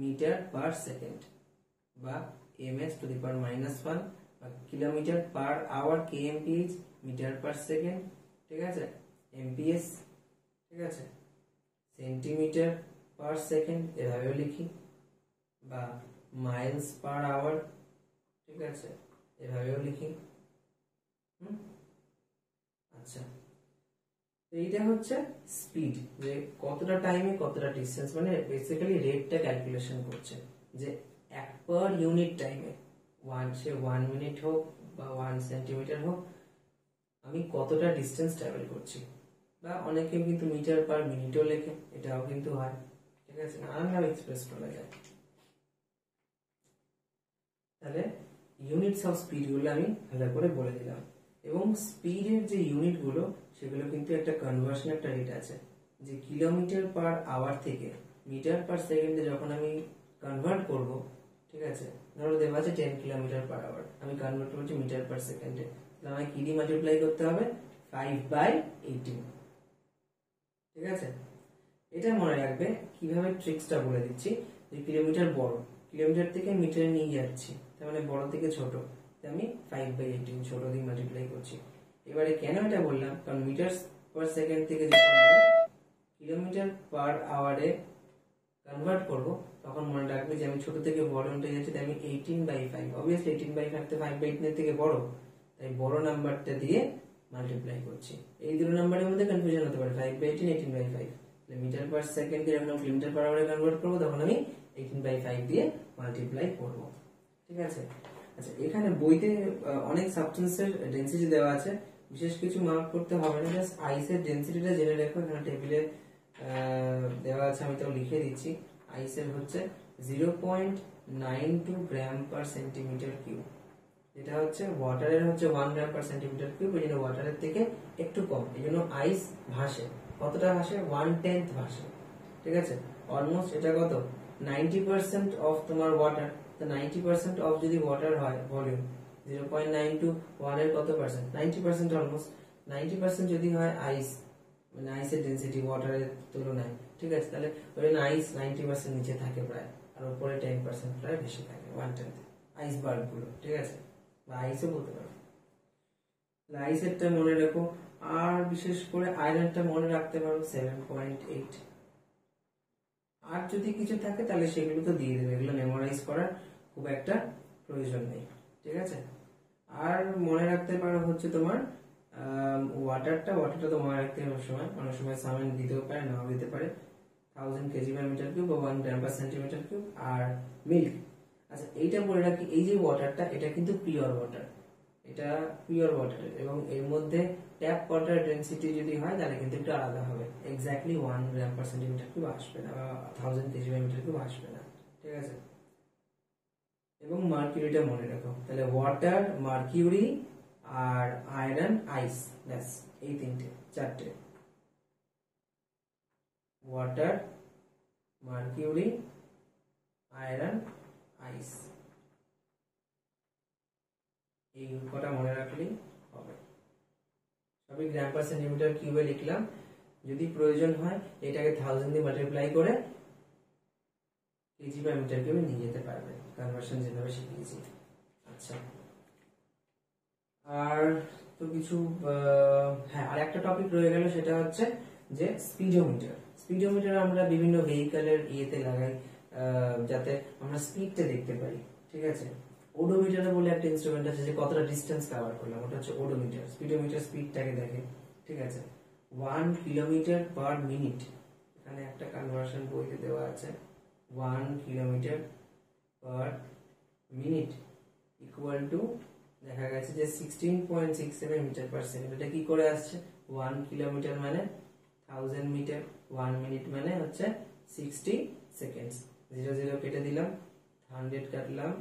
মিটার পার সেকেন্ড, বা ms টু দি পাওয়ার -1, বা kilometre per hour kmph, metre per second, ঠিক আছে, mph, ঠিক আছে, সেন্টিমিটার পার সেকেন্ড এভাবেও লিখি, বা মাইলস পার আওয়ার, ঠিক আছে, এভাবেও লিখি। আচ্ছা, এইটা হচ্ছে স্পিড, যে কতটা টাইমে কতটা ডিসটেন্স, মানে বেসিক্যালি রেটটা ক্যালকুলেশন করছে, যে এক পার ইউনিট টাইমে, সে 1 মিনিট হোক বা 1 সেন্টিমিটার হোক, আমি কতটা ডিসটেন্স ট্রাভেল করছি, বা অনেকে কিন্তু মিটার পার মিনিটও লেখে, এটাও কিন্তু হয়, ঠিক আছে, নানানভাবে এক্সপ্রেস করা যায়। তাহলে ইউনিটস অফ স্পিড গুলো আমি ভালো করে বলে দিলাম, এবং স্পিডের যে ইউনিট গুলো সেগুলো কিন্তু একটা কনভার্সন, একটা রেট আছে, যে কিলোমিটার পার আওয়ার থেকে মিটার পার সেকেন্ডে যখন আমি কনভার্ট করব, ঠিক আছে, ধরো দেওয়া আছে 10 কিলোমিটার পার আওয়ার, আমি কনভার্ট করছি মিটার পার সেকেন্ডে, তাহলে আমাকে কি দিয়ে মাল্টিপ্লাই করতে হবে, 5/18, ঠিক আছে। এটা মনে রাখবে, কিভাবে ট্রিক্সটা বলে দিচ্ছি, যে কিলোমিটার বড়, কিলোমিটার থেকে মিটারে নিয়ে যাচ্ছি, তার মানে বড় থেকে ছোট, আমি 5/18 ছোট দিয়ে মাল্টিপ্লাই করছি। এবারে কেন এটা বললাম, কারণ মিটার পার সেকেন্ড থেকে যখন আমি কিলোমিটার পার আওয়ারে কনভার্ট করব, তখন মনে রাখবে যে আমি ছোট থেকে বড় নিতে যাচ্ছি, তাই আমি 18/5, অবভিয়াসলি 18/5 তো 5/18 থেকে বড়, তাই বড় নাম্বারটা দিয়ে মাল্টিপ্লাই করছি। এই দুটো নাম্বারের মধ্যে কনফিউশন হতে পারে, 5/18, 18/5, মিটার পার সেকেন্ড কে যখন কিলোমিটার পার আওয়ারে কনভার্ট করব তখন আমি 18/5 দিয়ে মাল্টিপ্লাই করব। ঠিক আছে। আচ্ছা, এখানে বইতে অনেক সাবস্টেন্সের ডেনসিটি দেওয়া আছে, বিশেষ কিছু মার্ক করতে হবে না, জাস্ট আইসের ডেনসিটিটা জেনে রাখো। এখানে টেবিলে দেওয়া আছে, আমি তাও লিখে দিচ্ছি। আইসের হচ্ছে 0.92 গ্রাম পার সেন্টিমিটার কিউব। এটা হচ্ছে ওয়াটারের হচ্ছে 1 গ্রাম পার সেন্টিমিটার কিউব, এই জন্য ওয়াটারের থেকে একটু কম, এই জন্য আইস ভাসে। কতটা ভাসে? 1/10 ভাসে। ঠিক আছে, অলমোস্ট এটা কত 90% অফ তোমার ওয়াটার। তো 90% অফ যদি ওয়াটার হয় ভলিউম, 0.92 1 এর কত পার্সেন্ট? 90%, অলমোস্ট 90% যদি হয় আইস, মানে আইসের ডেনসিটি ওয়াটারের তুলনায়। ঠিক আছে, তাহলে ওই জন্য আইস 90% নিচে থাকে প্রায়, আর উপরে 10% প্রায় বেশি থাকে, 1/10 আইস বাল্ব গুলো। ঠিক আছে, বা আইসও বলতে পারো। আইসেরটা মনে রাখো, আর বিশেষ করে আয়রনটা মনে রাখতে পারো 7.8। আর যদি কিছু থাকে তাহলে সেগুলো তো দিয়ে দেবে, এগুলো মেমোরাইজ করার খুব একটা প্রয়োজন নেই। ঠিক আছে, আর মনে রাখতে পারো হচ্ছে তোমার ওয়াটারটা তো মনে রাখতে হবে অনেক সময় সামেন দিতেও পারে, নাও দিতে পারে। 1000 কেজি পার মিটার কিউব বা 1 গ্রাম পার সেন্টিমিটার কিউব। আর মিল্ক, আচ্ছা এইটা বলে রাখি, এই যে ওয়াটারটা এটা কিন্তু পিওর ওয়াটার, এটা পিওর ওয়াটার, এবং এর মধ্যে ট্যাপ ওয়াটার ডেনসিটি যদি হয় তাহলে কিন্তু একটু আলাদা হবে, exactly 1 gram per centimetre cube আসবে না, বা 1000 কেজি পার মিটার কিউব আসবে না। ঠিক আছে, এবং মার্কিউরিটা মনে রাখো, তাহলে ওয়াটার, মার্কিউরি আর আয়রন, আইস, ব্যাস এই চারটে। ওয়াটার, মার্কিউরি, আয়রন, আইস, এই কটা মনে রাখলেই হবে। সবই গ্রাম পার সেন্টিমিটার কিউবে লিখলাম। যদি প্রয়োজন হয় এটাকে 1000 দিয়ে মাল্টিপ্লাই করে কেজি পার মিটার কিউবে নিয়ে যেতে পারবে, কনভার্সন যেভাবে শিখিয়েছি। আচ্ছা, আর তো কিছু হ্যাঁ, আর একটা টপিক রয়ে গেল, সেটা হচ্ছে যে স্পিডোমিটার। স্পিডোমিটার আমরা বিভিন্ন ভেহিকলের ইয়েতে লাগাই, যাতে আমরা স্পিডটা দেখতে পারি। ঠিক আছে, ওডোমিটার বলে একটা ইনস্ট্রুমেন্ট আছে, যে কতটা ডিসটেন্স কভার করলাম, ওটা হচ্ছে ওডোমিটার। স্পিডোমিটার স্পিডটাকে দেখে। ঠিক আছে, 1 কিলোমিটার পার মিনিট, এখানে একটা কনভার্সন বইতে দেওয়া আছে, 1 kilometre per minute equal to, দেখা গেছে যে 16.67 মিটার পার সেকেন্ড। এটা কি করে আসছে? 1 কিলোমিটার মানে 1000 মিটার, 1 মিনিট মানে হচ্ছে 60 সেকেন্ডস। 0 0 কেটে দিলাম, 100 কাটলাম,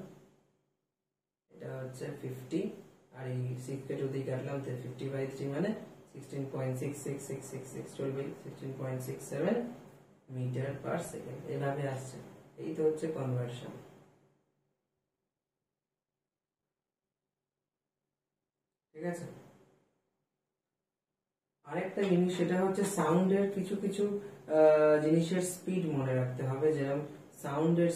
এটা হচ্ছে 50, আর এই 6 কে 2 দিয়ে কাটলাম, তো 50/3 মানে 16.666666 চলবে, 16.67 মিটার পার সেকেন্ড। এভাবে আসছে, এই তো হচ্ছে কনভার্সন। ঠিক আছে, আরেকটা জিনিস, সেটা হচ্ছে সাউন্ডের কিছু কিছু জিনিসের স্পিড মনে রাখতে হবে, যেরকম সাউন্ডের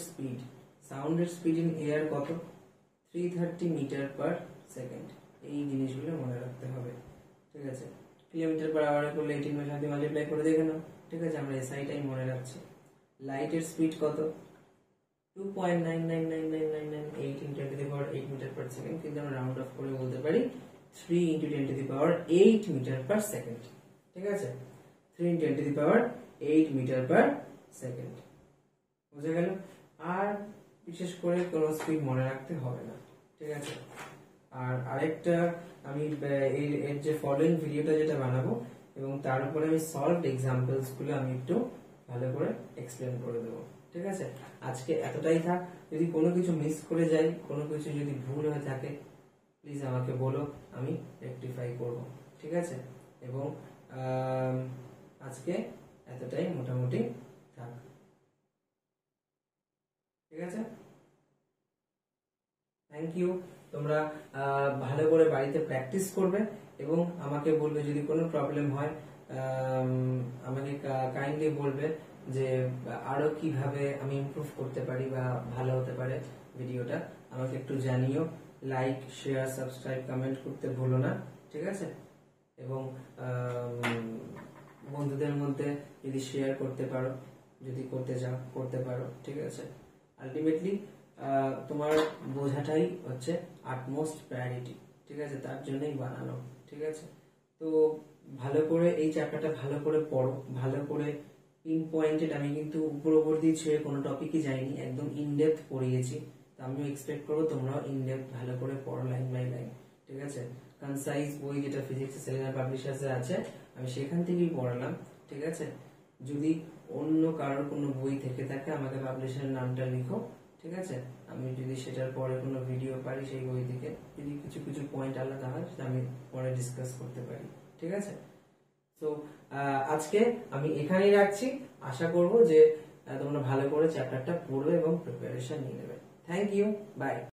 স্পিড ইন এয়ার কত? 330 মিটার পার সেকেন্ড। এই জিনিসগুলো মনে রাখতে হবে। ঠিক আছে, কিলোমিটার পার আওয়ারে করলে 18 দিয়ে মাল্টিপ্লাই করে দেখে নাও। ঠিক আছে, আমরা এসআইটাই মনে রাখছি। লাইটের স্পিড কত? 2.9999998 × 10⁸ মিটার পার সেকেন্ড, কিন্তু আমরা রাউন্ড অফ করে বলতে পারি 3 × 10⁸ মিটার পার সেকেন্ড। ঠিক আছে, 3 × 10⁸ মিটার পার সেকেন্ড। বুঝে গেল? আর বিশেষ করে কোনো স্পিড মনে রাখতে হবে না। ঠিক আছে, আর আরেকটা, আমি এর যে ফলোইং ভিডিওটা যেটা বানাবো, এবং তার উপরে আমি সলভড এক্সাম্পলস গুলো আমি একটু ভালো করে এক্সপ্লেন করে দেবো। ঠিক আছে, আজকে এতটাই থাক। যদি কোনো কিছু মিস করে যাই, কোনো কিছু যদি ভুল হয়ে থাকে, প্লিজ আমাকে বলো, আমি রেকটিফাই করব। ঠিক আছে, এবং আজকে এতটাই মোটামুটি থাক। ঠিক আছে, থ্যাংক ইউ। তোমরা ভালো করে বাড়িতে প্র্যাকটিস করবে, এবং আমাকে বলবে যদি কোনো প্রবলেম হয়, আমাকে কাইন্ডলি বলবে যে আরো কিভাবে আমি ইমপ্রুভ করতে পারি বা ভালো হতে পারে ভিডিওটা, আমাকে একটু জানিও। লাইক, শেয়ার, সাবস্ক্রাইব, কমেন্ট করতে ভুলো না। ঠিক আছে, এবং বন্ধুদের মধ্যে যদি শেয়ার করতে পারো, যদি করতে চাও করতে পারো। ঠিক আছে, আলটিমেটলি তোমার বোঝাটাই হচ্ছে আটমোস্ট প্রায়োরিটি। ঠিক আছে, তার জন্যই বানানো। ঠিক আছে, তো ভালো করে এই চ্যাপ্টারটা ভালো করে পড়ো, ভালো করে পিন পয়েন্টেড, আমি কিন্তু উপর উপর দিয়ে ছুঁয়ে কোনো টপিকই যাইনি, একদম ইনডেপথ পড়িয়েছি। তো আমিও এক্সপেক্ট করবো তোমরাও ইনডেপথ ভালো করে পড়ো, লাইন বাই লাইন, ঠিক আছে। কনসাইজ বই যেটা ফিজিক্স সেলেনার পাবলিশার্সে আছে, আমি সেখান থেকেই পড়ালাম, ঠিক আছে। যদি অন্য কারোর কোনো বই থেকে থাকে আমাকে পাবলিশারের নামটা লিখো, ঠিক আছে। আমি যদি সেটার পরে কোনো ভিডিও পারি সেই বই থেকে, যদি কিছু কিছু পয়েন্ট আলাদা হয় সেটা আমি পরে ডিসকাস করতে পারি, ঠিক আছে। তো আজকে আমি এখানেই রাখছি। আশা করব যে তোমরা ভালো করে চ্যাপ্টারটা পড়বে এবং প্রিপারেশন নিয়ে নেবে। Thank you, by.